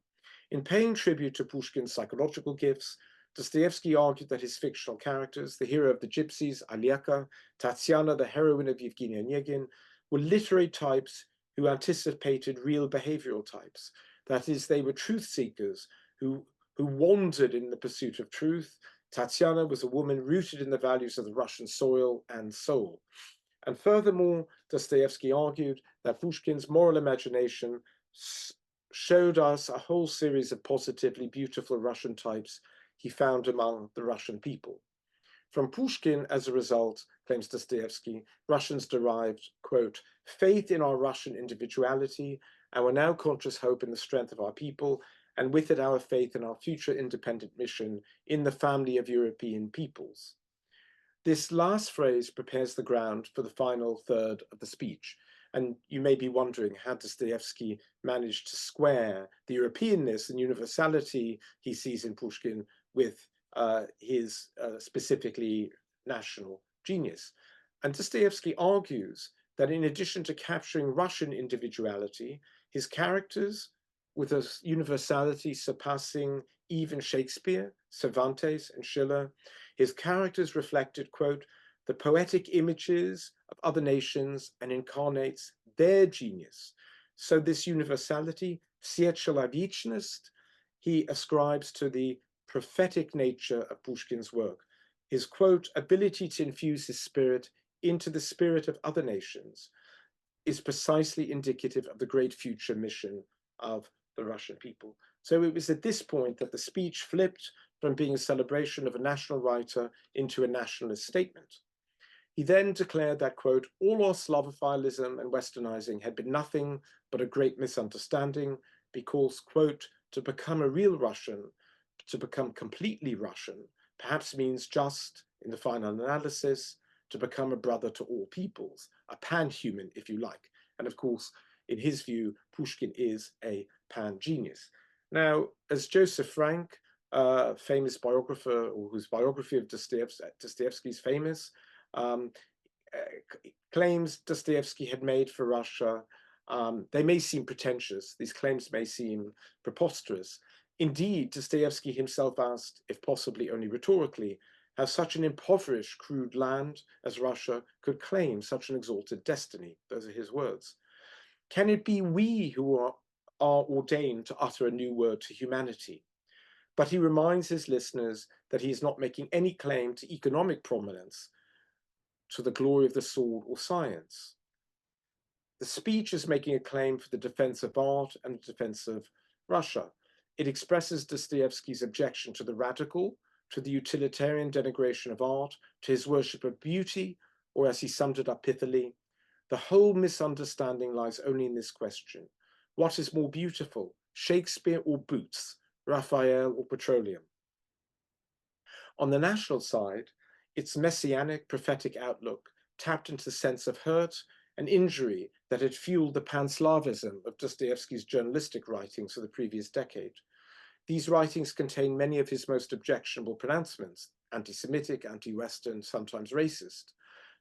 In paying tribute to Pushkin's psychological gifts, Dostoevsky argued that his fictional characters, the hero of the Gypsies, Alyeka, Tatiana, the heroine of Yevgeny Onegin, were literary types who anticipated real behavioral types. That is, they were truth seekers who wandered in the pursuit of truth. Tatiana was a woman rooted in the values of the Russian soil and soul. And furthermore, Dostoevsky argued that Pushkin's moral imagination showed us a whole series of positively beautiful Russian types he found among the Russian people. From Pushkin, as a result, claims Dostoevsky, Russians derived, quote, faith in our Russian individuality, our now conscious hope in the strength of our people, and with it our faith in our future independent mission in the family of European peoples. This last phrase prepares the ground for the final third of the speech. And you may be wondering how Dostoevsky managed to square the Europeanness and universality he sees in Pushkin with his specifically national genius. And Dostoevsky argues that in addition to capturing Russian individuality, his characters, with a universality surpassing even Shakespeare, Cervantes, and Schiller, his characters reflected, quote, the poetic images of other nations and incarnates their genius. So this universality, Vsechelavичность, he ascribes to the prophetic nature of Pushkin's work. His, quote, ability to infuse his spirit into the spirit of other nations is precisely indicative of the great future mission of the Russian people. So it was at this point that the speech flipped from being a celebration of a national writer into a nationalist statement. He then declared that, quote, all our Slavophilism and westernizing had been nothing but a great misunderstanding because, quote, to become a real Russian, to become completely Russian, perhaps means just, in the final analysis, to become a brother to all peoples, a pan-human, if you like. And of course, in his view, Pushkin is a pan-genius. Now, as Joseph Frank, famous biographer, or whose biography of Dostoevsky is famous, claims Dostoevsky had made for Russia, they may seem pretentious, these claims may seem preposterous. Indeed, Dostoevsky himself asked, if possibly only rhetorically, how such an impoverished, crude land as Russia could claim such an exalted destiny. Those are his words. Can it be we who are ordained to utter a new word to humanity? But he reminds his listeners that he is not making any claim to economic prominence, to the glory of the sword or science. The speech is making a claim for the defense of art and the defense of Russia. It expresses Dostoevsky's objection to the radical, to the utilitarian denigration of art, to his worship of beauty, or as he summed it up pithily, the whole misunderstanding lies only in this question. What is more beautiful, Shakespeare or boots, Raphael or petroleum? On the national side, its messianic prophetic outlook tapped into the sense of hurt and injury that had fueled the pan-Slavism of Dostoevsky's journalistic writings of the previous decade. These writings contain many of his most objectionable pronouncements, anti-Semitic, anti-Western, sometimes racist.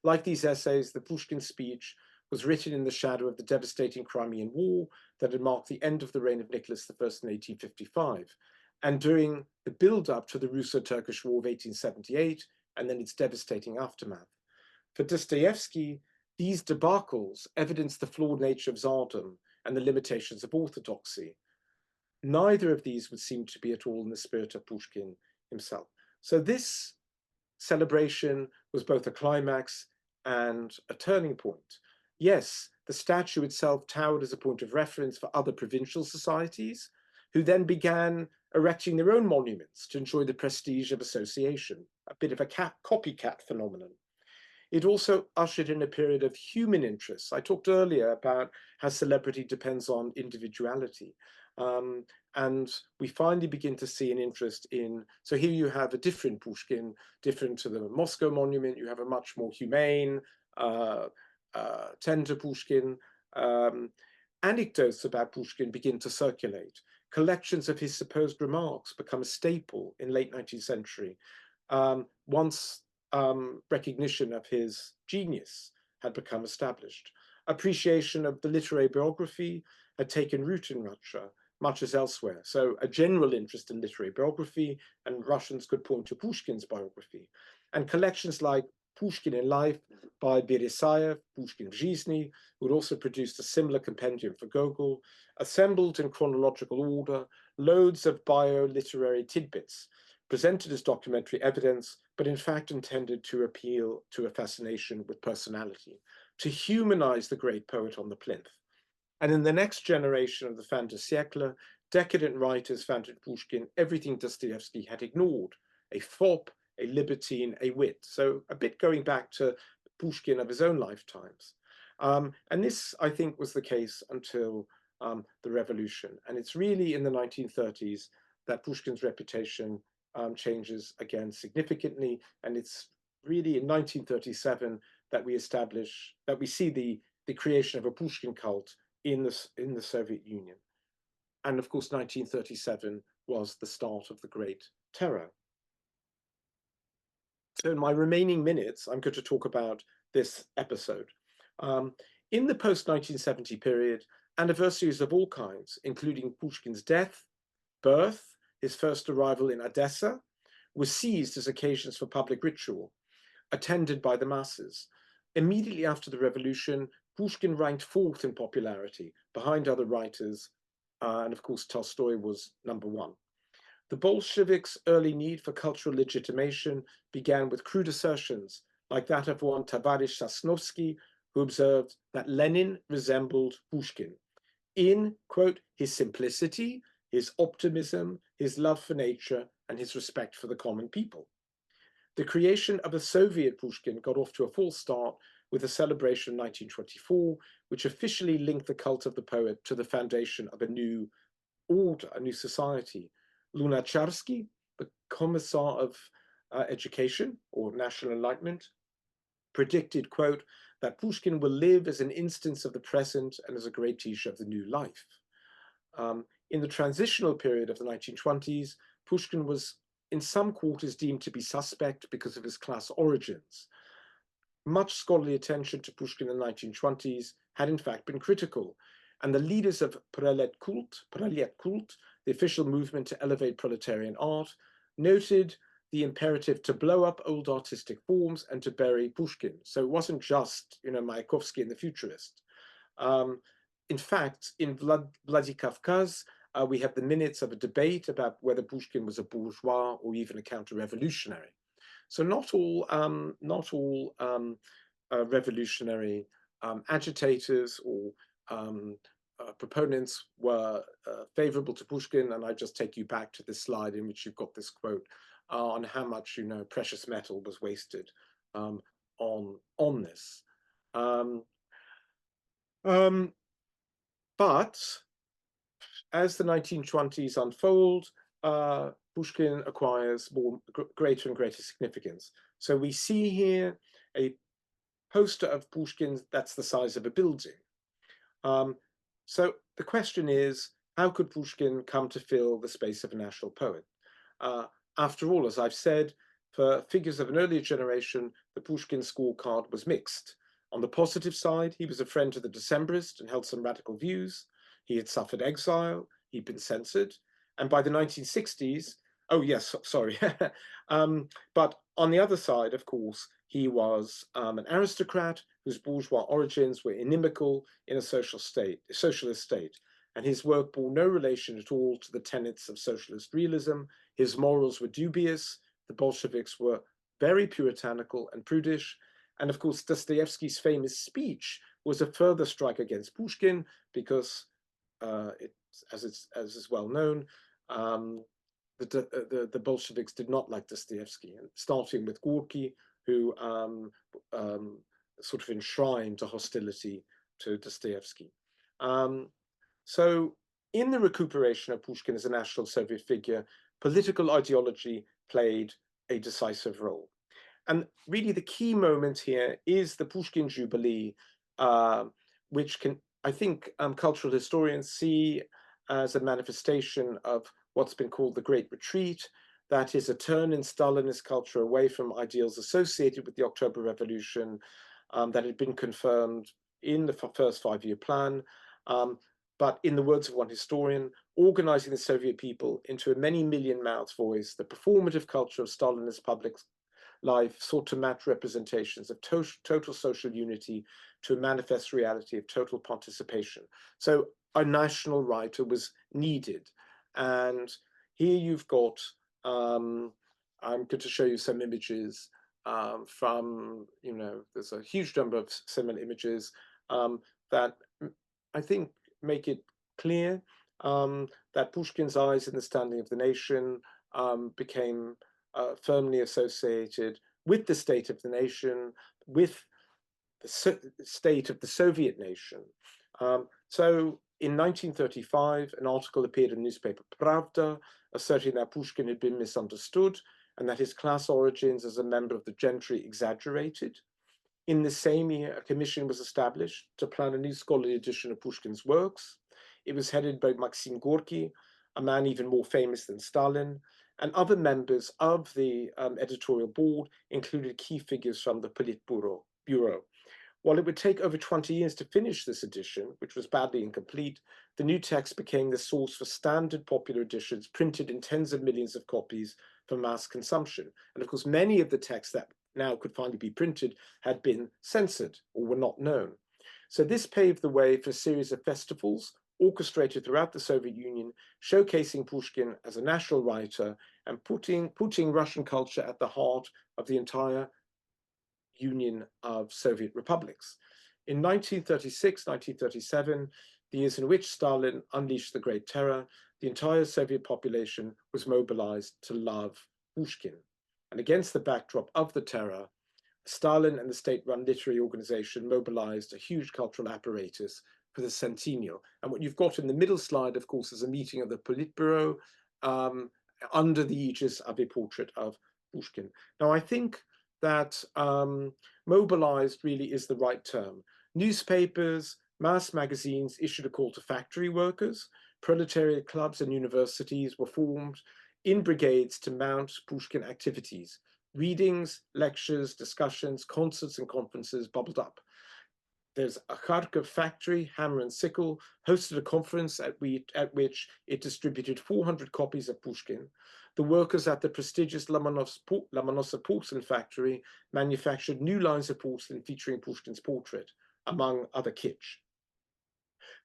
Like these essays, the Pushkin speech was written in the shadow of the devastating Crimean War that had marked the end of the reign of Nicholas I in 1855, and during the build-up to the Russo-Turkish War of 1878, and then its devastating aftermath. For Dostoevsky, these debacles evidence the flawed nature of Tsardom and the limitations of orthodoxy. Neither of these would seem to be at all in the spirit of Pushkin himself. So this celebration was both a climax and a turning point. Yes, the statue itself towered as a point of reference for other provincial societies, who then began erecting their own monuments to enjoy the prestige of association, a bit of a copycat phenomenon. It also ushered in a period of human interests. I talked earlier about how celebrity depends on individuality. And we finally begin to see an interest in, so here you have a different Pushkin, different to the Moscow monument, you have a much more humane, tender Pushkin. Anecdotes about Pushkin begin to circulate. Collections of his supposed remarks become a staple in late 19th century. Once recognition of his genius had become established. Appreciation of the literary biography had taken root in Russia, much as elsewhere. So a general interest in literary biography, and Russians could point to Pushkin's biography. And collections like Pushkin in Life by Beresayev, Pushkin в жизни, who had also produced a similar compendium for Gogol, assembled in chronological order, loads of bio-literary tidbits, presented as documentary evidence, but in fact intended to appeal to a fascination with personality, to humanize the great poet on the plinth. And in the next generation of the fin de siècle, decadent writers found in Pushkin everything Dostoevsky had ignored, a fop, a libertine, a wit. So a bit going back to Pushkin of his own lifetimes. And this, I think, was the case until the revolution. And it's really in the 1930s that Pushkin's reputation changes again significantly. And it's really in 1937 that we see the creation of a Pushkin cult in the Soviet Union. And of course, 1937 was the start of the Great Terror. So in my remaining minutes, I'm going to talk about this episode. In the post-1970 period, anniversaries of all kinds, including Pushkin's death, birth, his first arrival in Odessa, were seized as occasions for public ritual, attended by the masses. Immediately after the revolution, Pushkin ranked fourth in popularity, behind other writers, and of course Tolstoy was number one. The Bolsheviks' early need for cultural legitimation began with crude assertions, like that of one Tavarish Sosnovsky, who observed that Lenin resembled Pushkin in, quote, his simplicity, his optimism, his love for nature, and his respect for the common people. The creation of a Soviet Pushkin got off to a false start with the celebration in 1924, which officially linked the cult of the poet to the foundation of a new order, a new society. Lunacharsky, the Commissar of Education or National Enlightenment, predicted, quote, that Pushkin will live as an instance of the present and as a great teacher of the new life. In the transitional period of the 1920s, Pushkin was in some quarters deemed to be suspect because of his class origins. Much scholarly attention to Pushkin in the 1920s had in fact been critical, and the leaders of Prolet Kult, the official movement to elevate proletarian art, noted the imperative to blow up old artistic forms and to bury Pushkin. So it wasn't just, Mayakovsky and the futurist. In fact, in Bloody Kafkaz, we have the minutes of a debate about whether Pushkin was a bourgeois or even a counter-revolutionary. So not all revolutionary agitators or proponents were favorable to Pushkin, and I just take you back to this slide in which you've got this quote on how much precious metal was wasted on this. But as the 1920s unfold, Pushkin acquires greater and greater significance. So we see here a poster of Pushkin that's the size of a building. So the question is, how could Pushkin come to fill the space of a national poet? After all, as I've said, for figures of an earlier generation, the Pushkin scorecard was mixed. On the positive side, he was a friend to the Decembrists and held some radical views. He had suffered exile, he'd been censored, and by the 1960s, oh yes, sorry, but on the other side, of course, he was an aristocrat whose bourgeois origins were inimical in a socialist state, and his work bore no relation at all to the tenets of socialist realism. His morals were dubious, the Bolsheviks were very puritanical and prudish, and of course Dostoevsky's famous speech was a further strike against Pushkin because, as is well known, the Bolsheviks did not like Dostoevsky, starting with Gorky, who sort of enshrined a hostility to Dostoevsky. So in the recuperation of Pushkin as a National Soviet figure, political ideology played a decisive role. And really the key moment here is the Pushkin Jubilee, which I think cultural historians see as a manifestation of what's been called the Great Retreat. That is a turn in Stalinist culture away from ideals associated with the October Revolution that had been confirmed in the first five-year plan. But in the words of one historian, organizing the Soviet people into a many million mouths voice, the performative culture of Stalinist public life sought to match representations of total social unity to a manifest reality of total participation. So a national writer was needed. And here you've got, I'm going to show you some images from, there's a huge number of similar images that I think make it clear that Pushkin's eyes in the standing of the nation became firmly associated with the state of the nation, with the state of the Soviet nation. So in 1935, an article appeared in the newspaper Pravda asserting that Pushkin had been misunderstood and that his class origins as a member of the gentry exaggerated. In the same year, a commission was established to plan a new scholarly edition of Pushkin's works. It was headed by Maxim Gorky, a man even more famous than Stalin, and other members of the editorial board included key figures from the Politburo. While it would take over 20 years to finish this edition, which was badly incomplete, the new text became the source for standard popular editions printed in tens of millions of copies for mass consumption. And of course, many of the texts that now could finally be printed had been censored or were not known. So this paved the way for a series of festivals orchestrated throughout the Soviet Union, showcasing Pushkin as a national writer and putting Russian culture at the heart of the entire Union of Soviet republics. In 1936, 1937, the years in which Stalin unleashed the Great Terror, the entire Soviet population was mobilized to love Pushkin. And against the backdrop of the terror, Stalin and the state-run literary organization mobilized a huge cultural apparatus for the centennial. And what you've got in the middle slide, of course, is a meeting of the Politburo under the aegis of a portrait of Pushkin. Now, I think that mobilized really is the right term. Newspapers, mass magazines issued a call to factory workers. Proletariat clubs and universities were formed in brigades to mount Pushkin activities. Readings, lectures, discussions, concerts, and conferences bubbled up. there's a Kharkov factory, hammer and sickle, hosted a conference at which it distributed 400 copies of Pushkin. The workers at the prestigious Lomonosov porcelain factory manufactured new lines of porcelain featuring Pushkin's portrait, among other kitsch.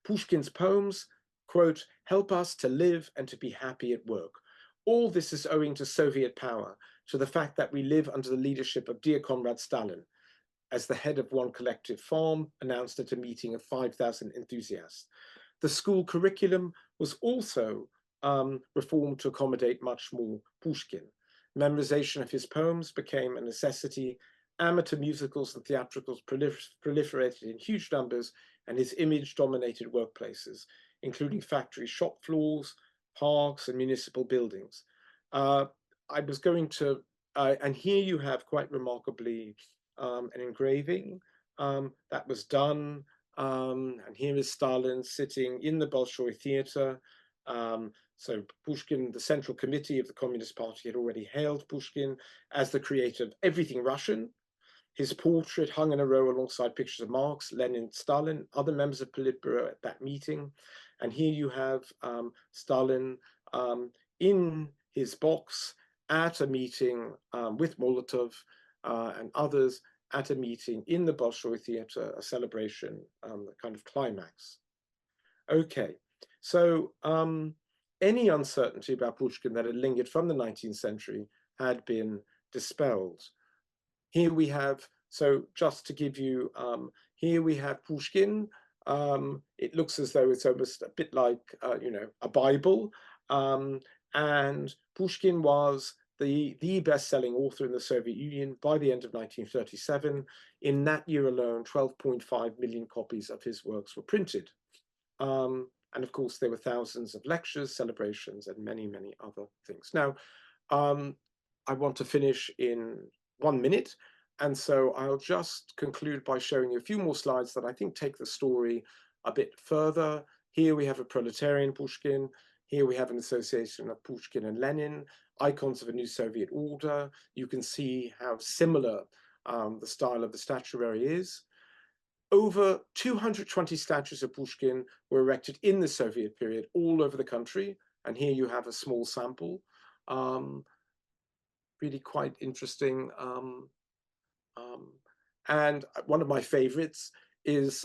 Pushkin's poems, quote, help us to live and to be happy at work. All this is owing to Soviet power, to the fact that we live under the leadership of dear comrade Stalin, as the head of one collective farm announced at a meeting of 5,000 enthusiasts. The school curriculum was also reformed to accommodate much more Pushkin. Memorization of his poems became a necessity. Amateur musicals and theatricals proliferated in huge numbers, and his image dominated workplaces, including factory shop floors, parks, and municipal buildings. I was going to, and here you have quite remarkably an engraving that was done. And here is Stalin sitting in the Bolshoi Theater. So Pushkin, the Central Committee of the Communist Party, had already hailed Pushkin as the creator of everything Russian. His portrait hung in a row alongside pictures of Marx, Lenin, Stalin, other members of Politburo at that meeting. And here you have Stalin in his box at a meeting with Molotov and others at a meeting in the Bolshoi Theater, a celebration, a kind of climax. Okay, so any uncertainty about Pushkin that had lingered from the 19th century had been dispelled. Here we have, so just to give you, here we have Pushkin. It looks as though it's almost a bit like, you know, a Bible. And Pushkin was the best-selling author in the Soviet Union by the end of 1937. In that year alone, 12.5 million copies of his works were printed. And of course, there were thousands of lectures, celebrations, and many, many other things. Now, I want to finish in 1 minute. And so I'll just conclude by showing you a few more slides that I think take the story a bit further. Here we have a proletarian Pushkin. Here we have an association of Pushkin and Lenin, icons of a new Soviet order. You can see how similar the style of the statuary is. Over 220 statues of Pushkin were erected in the Soviet period all over the country. And here you have a small sample. Really quite interesting. And one of my favorites is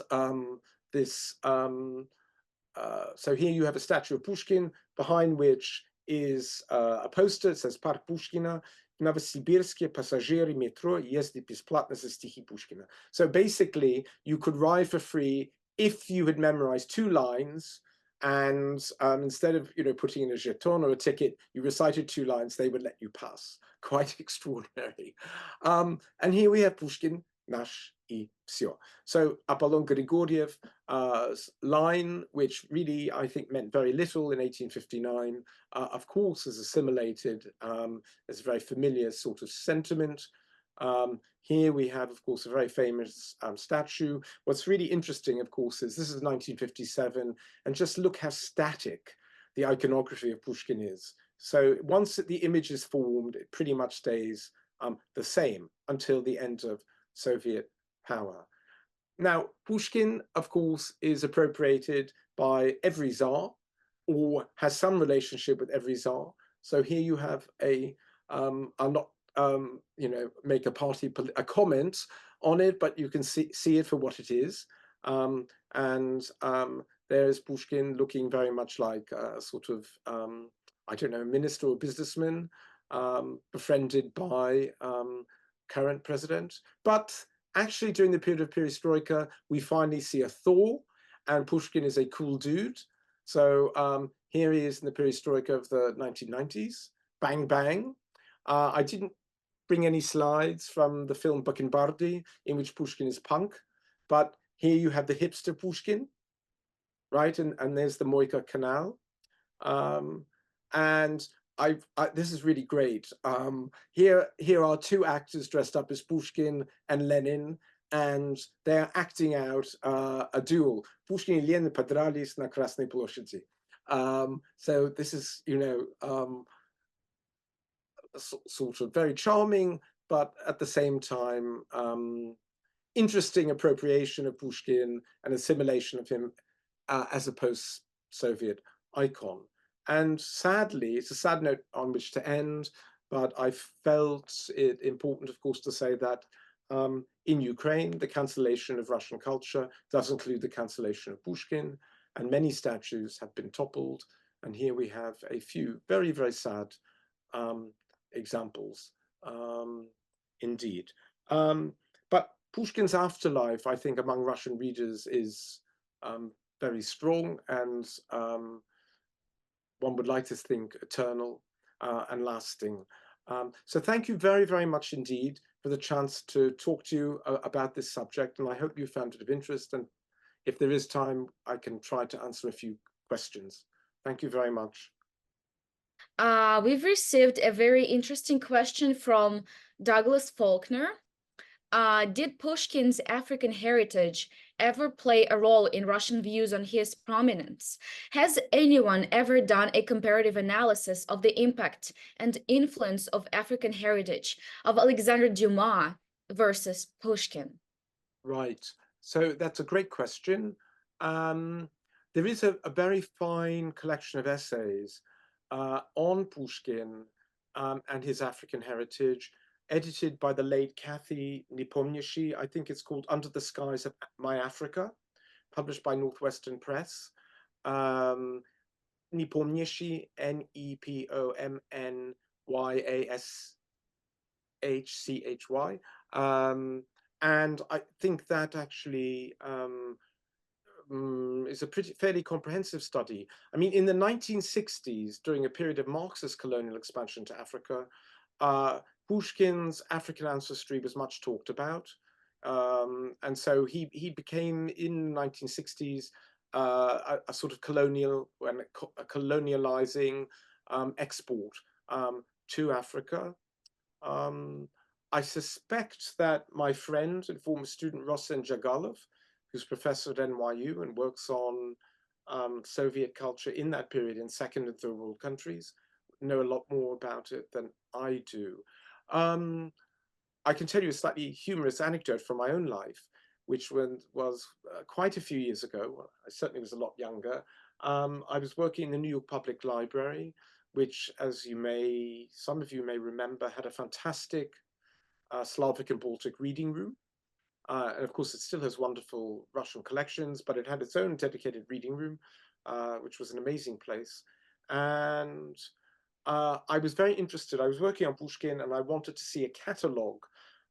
this. So here you have a statue of Pushkin, behind which is a poster. It says Park Pushkina. Novosibirske passagery metro ездит бесплатно за стихи Pushkina. So basically, you could ride for free if you had memorized 2 lines, and instead of putting in a jeton or a ticket, you recited 2 lines, they would let you pass. Quite extraordinary. And here we have Pushkin, Nash и всё. So Apollon Grigorьev's line, which really I think meant very little in 1859, of course is assimilated as a very familiar sort of sentiment. Here we have, of course, a very famous statue. What's really interesting, of course, is this is 1957, and just look how static the iconography of Pushkin is. So once the image is formed, it pretty much stays the same until the end of Soviet power. Now, Pushkin, of course, is appropriated by every Tsar, or has some relationship with every Tsar. So here you have I'll not make a comment on it, but you can see it for what it is. There's Pushkin looking very much like a sort of, I don't know, a minister or businessman, befriended by current president. But actually, during the period of perestroika, we finally see a thaw, and Pushkin is a cool dude. So here he is in the perestroika of the 1990s. Bang, bang. I didn't bring any slides from the film Bakkenbardi, in which Pushkin is punk, but here you have the hipster Pushkin, right? And there's the Moika Canal. And this is really great. Here are 2 actors dressed up as Pushkin and Lenin, and they're acting out a duel. Pushkin и Lenin подрались на Красной площади. So this is, sort of very charming, but at the same time, interesting appropriation of Pushkin and assimilation of him as a post-Soviet icon. And sadly, it's a sad note on which to end, but I felt it important, of course, to say that in Ukraine, the cancellation of Russian culture does include the cancellation of Pushkin, and many statues have been toppled. And here we have a few very, very sad examples, indeed. But Pushkin's afterlife, I think, among Russian readers is very strong, and one would like to think eternal and lasting. So thank you very, very much indeed for the chance to talk to you about this subject, and I hope you found it of interest, and if there is time, I can try to answer a few questions. Thank you very much. We've received a very interesting question from Douglas Faulkner. Did Pushkin's African heritage ever play a role in Russian views on his prominence? Has anyone ever done a comparative analysis of the impact and influence of African heritage of Alexander Dumas versus Pushkin? Right. So that's a great question. There is a very fine collection of essays on Pushkin and his African heritage, edited by the late Kathy Nepomniachtchi. I think it's called Under the Skies of My Africa, published by Northwestern Press. Nepomniachtchi, Nepomnyashchy. And I think that actually is a fairly comprehensive study. I mean, in the 1960s, during a period of Marxist colonial expansion to Africa, Pushkin's African ancestry was much talked about. And so he became, in the 1960s, a sort of colonial and a colonializing export to Africa. I suspect that my friend and former student Rosen Jagalov, who's professor at NYU and works on Soviet culture in that period in second and third world countries, know a lot more about it than I do. I can tell you a slightly humorous anecdote from my own life, which was quite a few years ago. I certainly was a lot younger. I was working in the New York Public Library, which, as some of you may remember, had a fantastic Slavic and Baltic reading room. And of course, it still has wonderful Russian collections, but it had its own dedicated reading room, which was an amazing place. And I was very interested. I was working on Pushkin, and I wanted to see a catalogue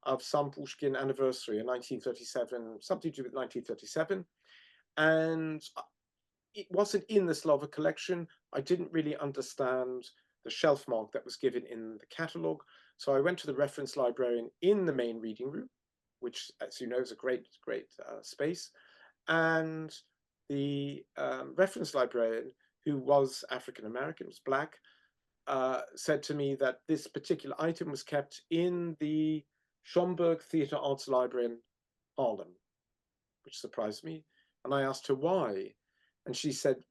of some Pushkin anniversary in 1937, something to do with 1937. And it wasn't in the Slavic collection. I didn't really understand the shelf mark that was given in the catalogue. So I went to the reference librarian in the main reading room, which, as you know, is a great space. And the reference librarian, who was African American, was black, said to me that this particular item was kept in the Schomburg Theatre Arts Library in Harlem, which surprised me. And I asked her why. And she said,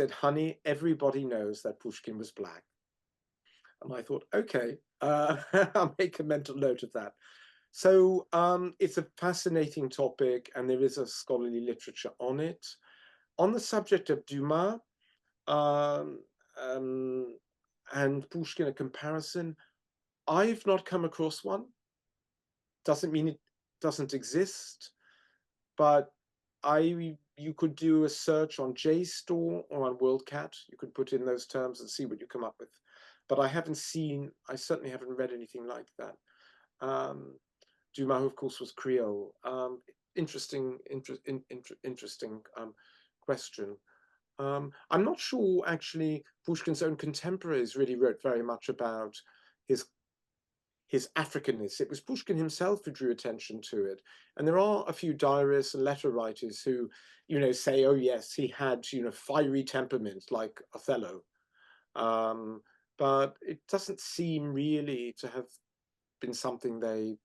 honey, everybody knows that Pushkin was black. And I thought, okay, I'll make a mental note of that. So it's a fascinating topic, and there is a scholarly literature on it. On the subject of Dumas and Pushkin, a comparison, I've not come across one. Doesn't mean it doesn't exist, but you could do a search on JSTOR or on WorldCat. You could put in those terms and see what you come up with. But I certainly haven't read anything like that. Dumas, of course, was Creole. Interesting question. I'm not sure, actually, Pushkin's own contemporaries really wrote very much about his Africanness. It was Pushkin himself who drew attention to it. And there are a few diarists and letter writers who, say, oh yes, he had, fiery temperament like Othello. But it doesn't seem really to have been something they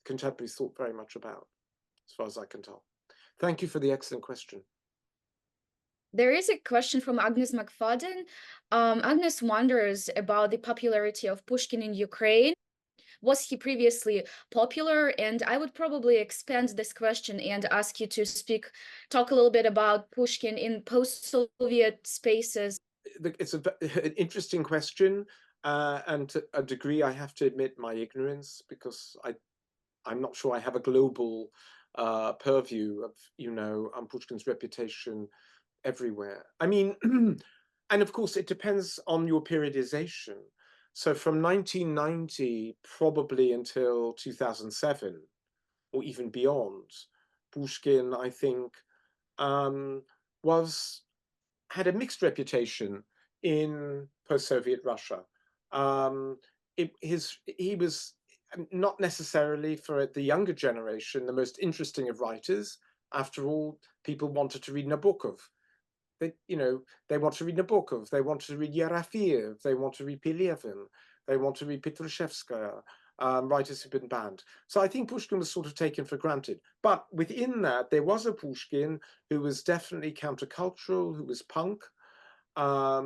contemporaries thought very much about, as far as I can tell. Thank you for the excellent question. There is a question from Agnes McFadden. Agnes wonders about the popularity of Pushkin in Ukraine, was he previously popular? And I would probably expand this question and ask you to talk a little bit about Pushkin in post-Soviet spaces. It's an interesting question, and to a degree, I have to admit my ignorance, because I'm not sure I have a global purview of, Pushkin's reputation everywhere. I mean, and of course, it depends on your periodization. So from 1990 probably until 2007, or even beyond, Pushkin, I think, um, was had a mixed reputation in post-Soviet Russia. Um, he was not necessarily, for the younger generation, the most interesting of writers. After all, people wanted to read Nabokov. They want to read Nabokov. They want to read Yerafiev. They want to read Pilyevin. They want to read Petrushevskaya. Writers who've been banned. So I think Pushkin was sort of taken for granted. But within that, there was a Pushkin who was definitely countercultural, who was punk. I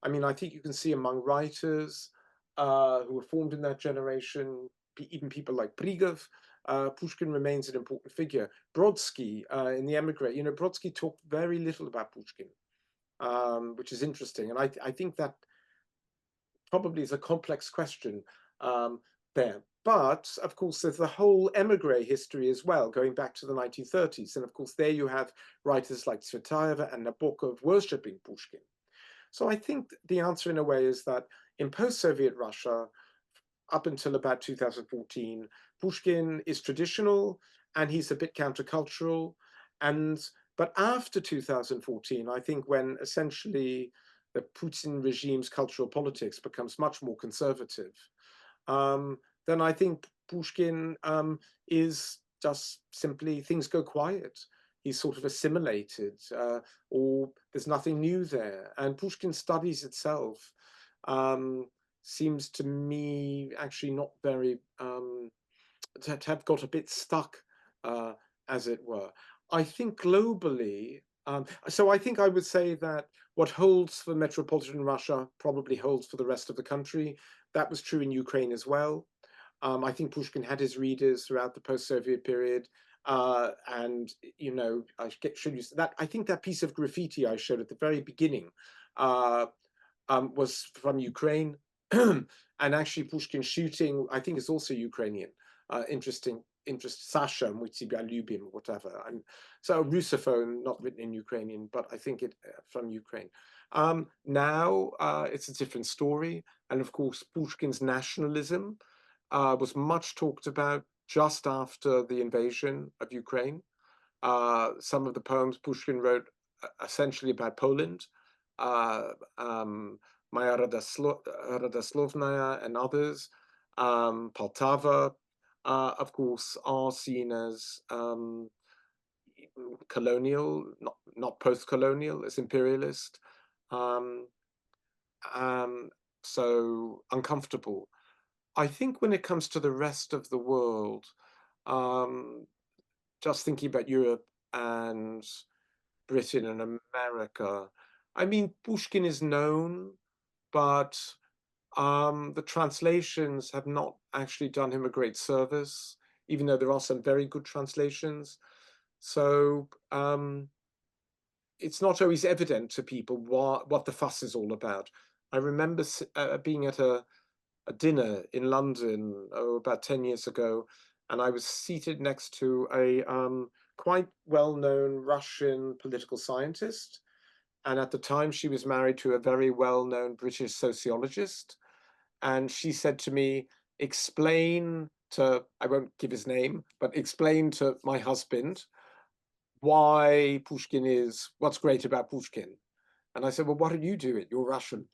mean, I think you can see among writers who were formed in that generation, even people like Brigov, Pushkin remains an important figure. Brodsky in The Emigre, Brodsky talked very little about Pushkin, which is interesting. And I think that probably is a complex question there. But of course, there's the whole emigre history as well, going back to the 1930s. And of course, there you have writers like Tsvetaeva and Nabokov worshipping Pushkin. So I think the answer in a way is that in post-Soviet Russia, up until about 2014, Pushkin is traditional and he's a bit countercultural. But after 2014, I think when essentially the Putin regime's cultural politics becomes much more conservative, then I think Pushkin is just simply, things go quiet. He's sort of assimilated, or there's nothing new there. And Pushkin studies itself seems to me actually not very, to have got a bit stuck, as it were. I think globally, so I think I would say that what holds for metropolitan Russia probably holds for the rest of the country. That was true in Ukraine as well. I think Pushkin had his readers throughout the post-Soviet period. And I should use that. I think that piece of graffiti I showed at the very beginning was from Ukraine, and actually Pushkin shooting, I think, is also Ukrainian. Interesting. Sasha, Mutsiba Lubim, whatever. So Russophone, not written in Ukrainian, but I think it from Ukraine. Now it's a different story, and of course Pushkin's nationalism was much talked about just after the invasion of Ukraine. Some of the poems Pushkin wrote essentially about Poland, Maya Radoslovnaya and others, Poltava, of course, are seen as colonial, not post-colonial, as imperialist. So uncomfortable. I think when it comes to the rest of the world, just thinking about Europe and Britain and America, I mean, Pushkin is known, but the translations have not actually done him a great service, even though there are some very good translations. So it's not always evident to people what the fuss is all about. I remember being at a dinner in London about 10 years ago, and I was seated next to a quite well-known Russian political scientist. And at the time, she was married to a very well-known British sociologist. And she said to me, explain to, I won't give his name, but explain to my husband why Pushkin is, what's great about Pushkin. And I said, well, what did you do it? You're Russian.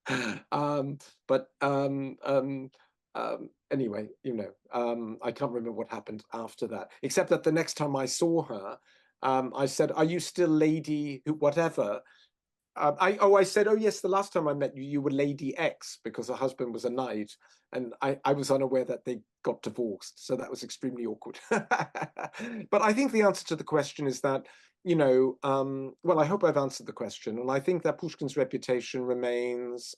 But anyway, I can't remember what happened after that, except that the next time I saw her, I said, are you still Lady whatever? I said, oh yes, the last time I met you, you were Lady X, because her husband was a knight, and I was unaware that they got divorced, so that was extremely awkward. But I think the answer to the question is that, well, I hope I've answered the question, and I think that Pushkin's reputation remains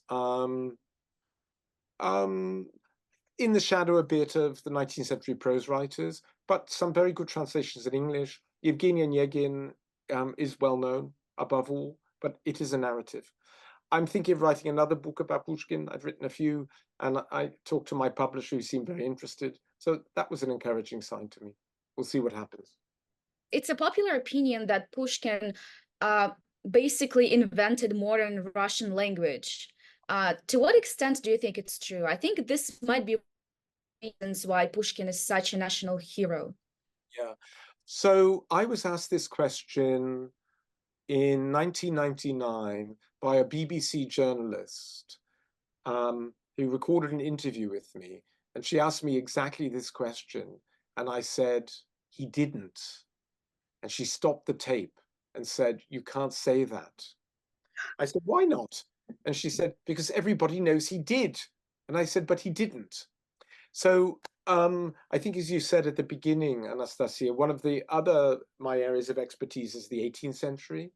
in the shadow a bit of the 19th century prose writers, but some very good translations in English. Yevgeny Onegin is well known above all, but it is a narrative. I'm thinking of writing another book about Pushkin. I've written a few, and I talked to my publisher who seemed very interested. So that was an encouraging sign to me. We'll see what happens. It's a popular opinion that Pushkin basically invented modern Russian language. To what extent do you think it's true? I think this might be reasons why Pushkin is such a national hero. Yeah. So I was asked this question in 1999 by a BBC journalist who recorded an interview with me. And she asked me exactly this question. And I said, he didn't. And she stopped the tape and said, you can't say that. I said, why not? And she said, because everybody knows he did. And I said, but he didn't. So I think, as you said at the beginning, Anastasia, one of my areas of expertise is the 18th century.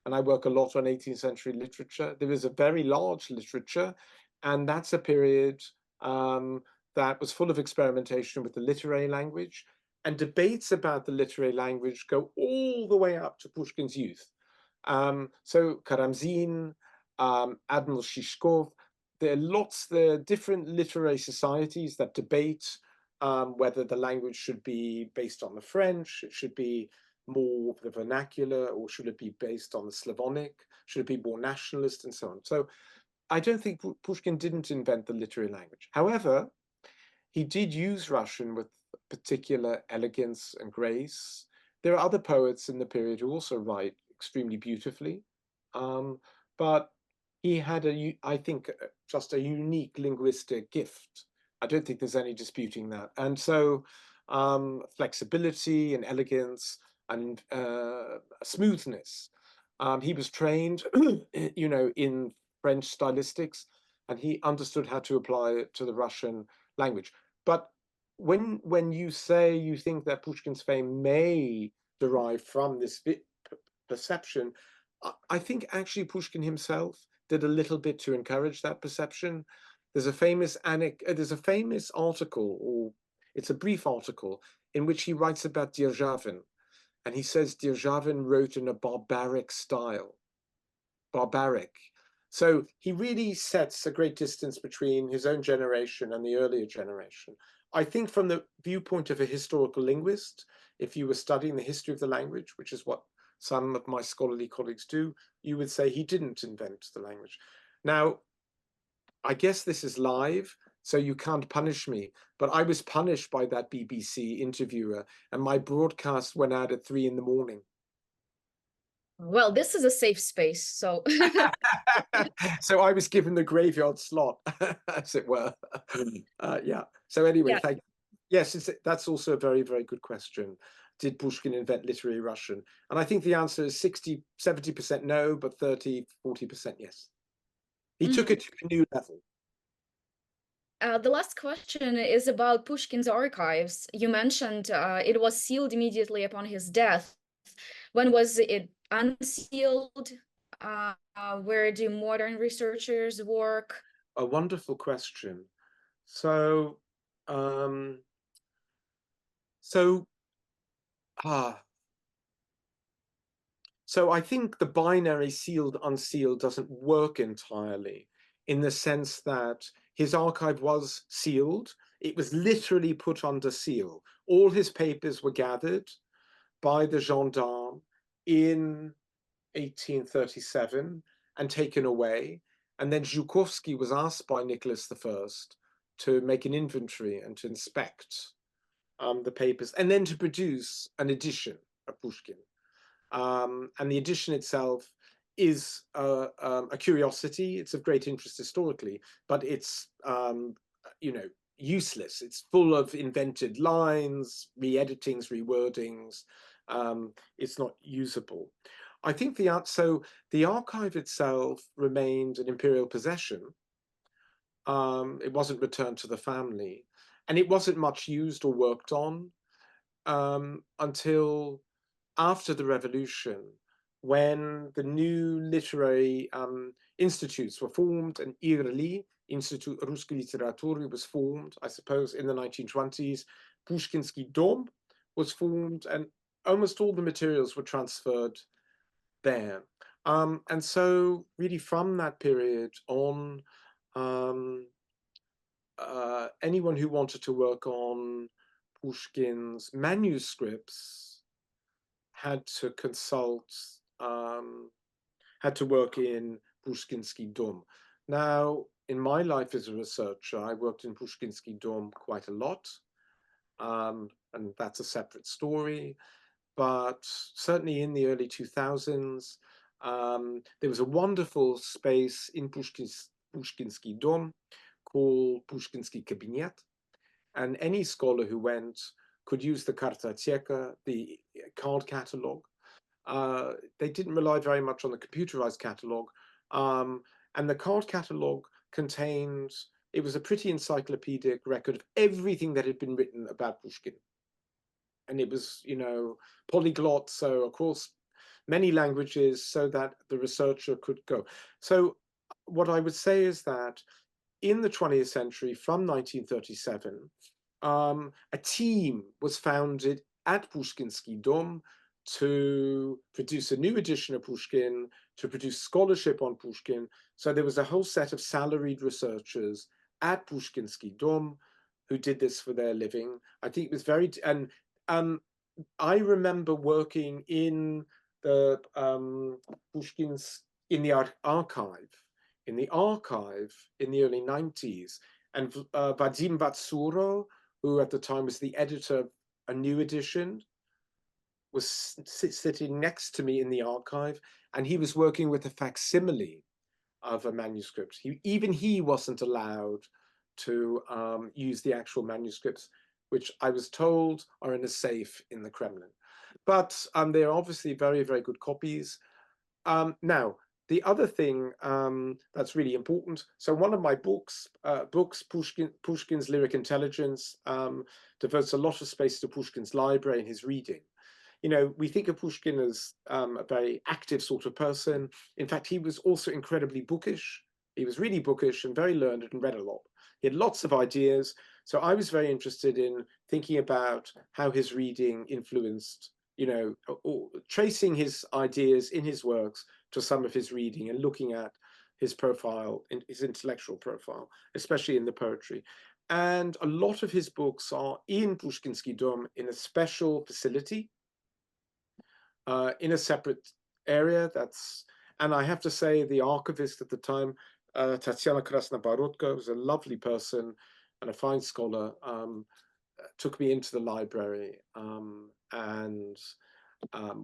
And I work a lot on 18th century literature. There is a very large literature, and that's a period that was full of experimentation with the literary language. And debates about the literary language go all the way up to Pushkin's youth. So Karamzin, Admiral Shishkov, there are different literary societies that debate whether the language should be based on the French, it should be more the vernacular, or should it be based on the Slavonic? Should it be more nationalist, and so on? So I don't think Pushkin didn't invent the literary language. However, he did use Russian with particular elegance and grace. There are other poets in the period who also write extremely beautifully, but he had I think, just a unique linguistic gift. I don't think there's any disputing that. And so flexibility and elegance and smoothness. He was trained, in French stylistics, and he understood how to apply it to the Russian language. But when you say you think that Pushkin's fame may derive from this perception, I think actually Pushkin himself did a little bit to encourage that perception. There's a famous article, or it's a brief article, in which he writes about Derzhavin, and he says Derzhavin wrote in a barbaric style. Barbaric. So he really sets a great distance between his own generation and the earlier generation. I think from the viewpoint of a historical linguist, if you were studying the history of the language, which is what some of my scholarly colleagues do, you would say he didn't invent the language. Now, I guess this is live, so you can't punish me, but I was punished by that BBC interviewer, and my broadcast went out at 3 in. Well, this is a safe space, so So I was given the graveyard slot, as it were. Yeah. So anyway, yeah. thank you. Yes, that's also a very, very good question. Did Pushkin invent literary Russian? And I think the answer is 60, 70% no, but 30, 40% yes. He took it to a new level. The last question is about Pushkin's archives. You mentioned it was sealed immediately upon his death. When was it unsealed? Where do modern researchers work? A wonderful question. So, so, ah, so I think the binary sealed, unsealed doesn't work entirely, in the sense that his archive was sealed. It was literally put under seal. All his papers were gathered by the gendarme in 1837 and taken away. And then Zhukovsky was asked by Nicholas I to make an inventory and to inspect the papers, and then to produce an edition of Pushkin. And the edition itself is a curiosity. It's of great interest historically, but it's useless. It's full of invented lines, re-editings, rewordings. It's not usable. I think the archive itself remained an imperial possession. It wasn't returned to the family, and it wasn't much used or worked on until after the revolution, when the new literary institutes were formed, and IRLI, Institute Русской Литературы, was formed, I suppose, in the 1920s. Pushkinsky Dom was formed, and almost all the materials were transferred there. And so really from that period on, anyone who wanted to work on Pushkin's manuscripts had to consult, had to work in Pushkinsky Dom. Now, in my life as a researcher, I worked in Pushkinsky Dom quite a lot, and that's a separate story. But certainly in the early 2000s, there was a wonderful space in Pushkinsky Dom called Pushkinsky Kabinet, and any scholar who went could use the Kartoteka, the card catalog. They didn't rely very much on the computerized catalog, and the card catalog contained, it was a pretty encyclopedic record of everything that had been written about Pushkin. And it was, you know, polyglot, so of course many languages, so that the researcher could go. So what I would say is that in the 20th century, from 1937, a team was founded at Pushkinsky Dom to produce a new edition of Pushkin, to produce scholarship on Pushkin. So there was a whole set of salaried researchers at Pushkinsky Dom who did this for their living. I think it was very, and I remember working in the Pushkin's, in the archive in the early 90s. And Vadim Vatsuro, who at the time was the editor of a new edition, was sitting next to me in the archive, and he was working with a facsimile of a manuscript. Even he wasn't allowed to use the actual manuscripts, which I was told are in a safe in the Kremlin. But they're obviously very, very good copies. Now, the other thing that's really important, so one of my books, Pushkin's Lyric Intelligence, devotes a lot of space to Pushkin's library and his reading. You know, we think of Pushkin as a very active sort of person. In fact, he was also incredibly bookish. He was really bookish and very learned and read a lot. He had lots of ideas. So I was very interested in thinking about how his reading influenced, you know, or tracing his ideas in his works to some of his reading and looking at his profile, his intellectual profile, especially in the poetry. And a lot of his books are in Pushkinsky Dom in a special facility, in a separate area. And I have to say, the archivist at the time, Tatiana Krasnoborodko, was a lovely person and a fine scholar, took me into the library, and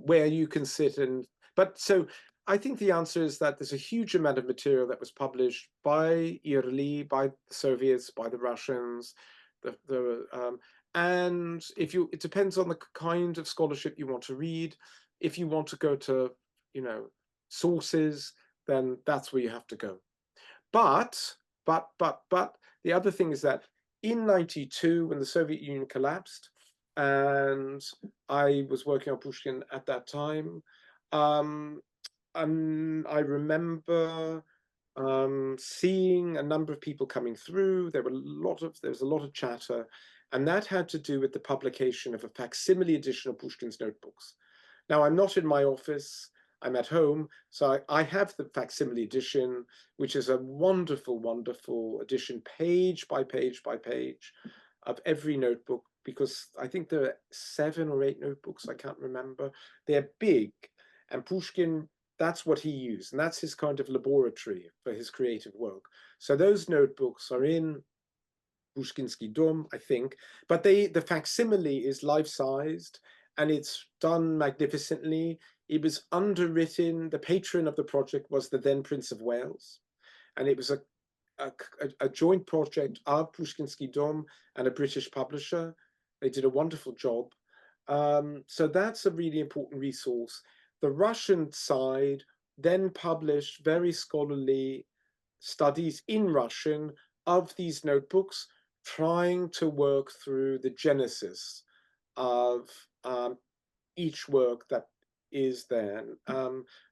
where you can sit and, but so I think the answer is that there's a huge amount of material that was published by IRLI, by the Soviets, by the Russians, and it depends on the kind of scholarship you want to read. If you want to go to, you know, sources, then that's where you have to go. But the other thing is that in '92, when the Soviet Union collapsed, and I was working on Pushkin at that time, I remember seeing a number of people coming through. There was a lot of chatter, and that had to do with the publication of a facsimile edition of Pushkin's notebooks. Now, I'm not in my office, I'm at home, so I have the facsimile edition, which is a wonderful, wonderful edition, page by page by page, of every notebook, because I think there are 7 or 8 notebooks, I can't remember. They're big, and Pushkin, that's what he used, and that's his kind of laboratory for his creative work. So those notebooks are in Pushkinsky Dom, I think, but the facsimile is life-sized, and it's done magnificently. It was underwritten. The patron of the project was the then Prince of Wales, and it was a joint project of Pushkinsky Dom and a British publisher. They did a wonderful job. So that's a really important resource. The Russian side then published very scholarly studies in Russian of these notebooks, trying to work through the genesis of each work that is there.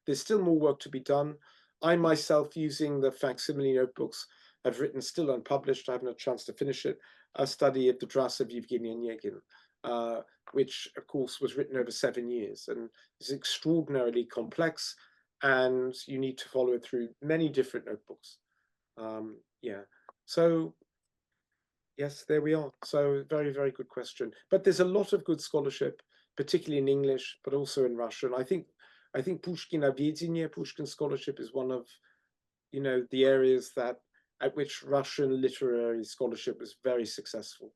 There's still more work to be done. I myself, using the facsimile notebooks, have written, still unpublished, I haven't had a chance to finish it, a study of the dress of Yevgeny Onegin, which of course was written over 7 years and is extraordinarily complex, and you need to follow it through many different notebooks. Yeah, so yes, there we are. So very, very good question. But there's a lot of good scholarship, particularly in English, but also in Russian. I think Pushkin scholarship is one of, the areas that at which Russian literary scholarship was very successful.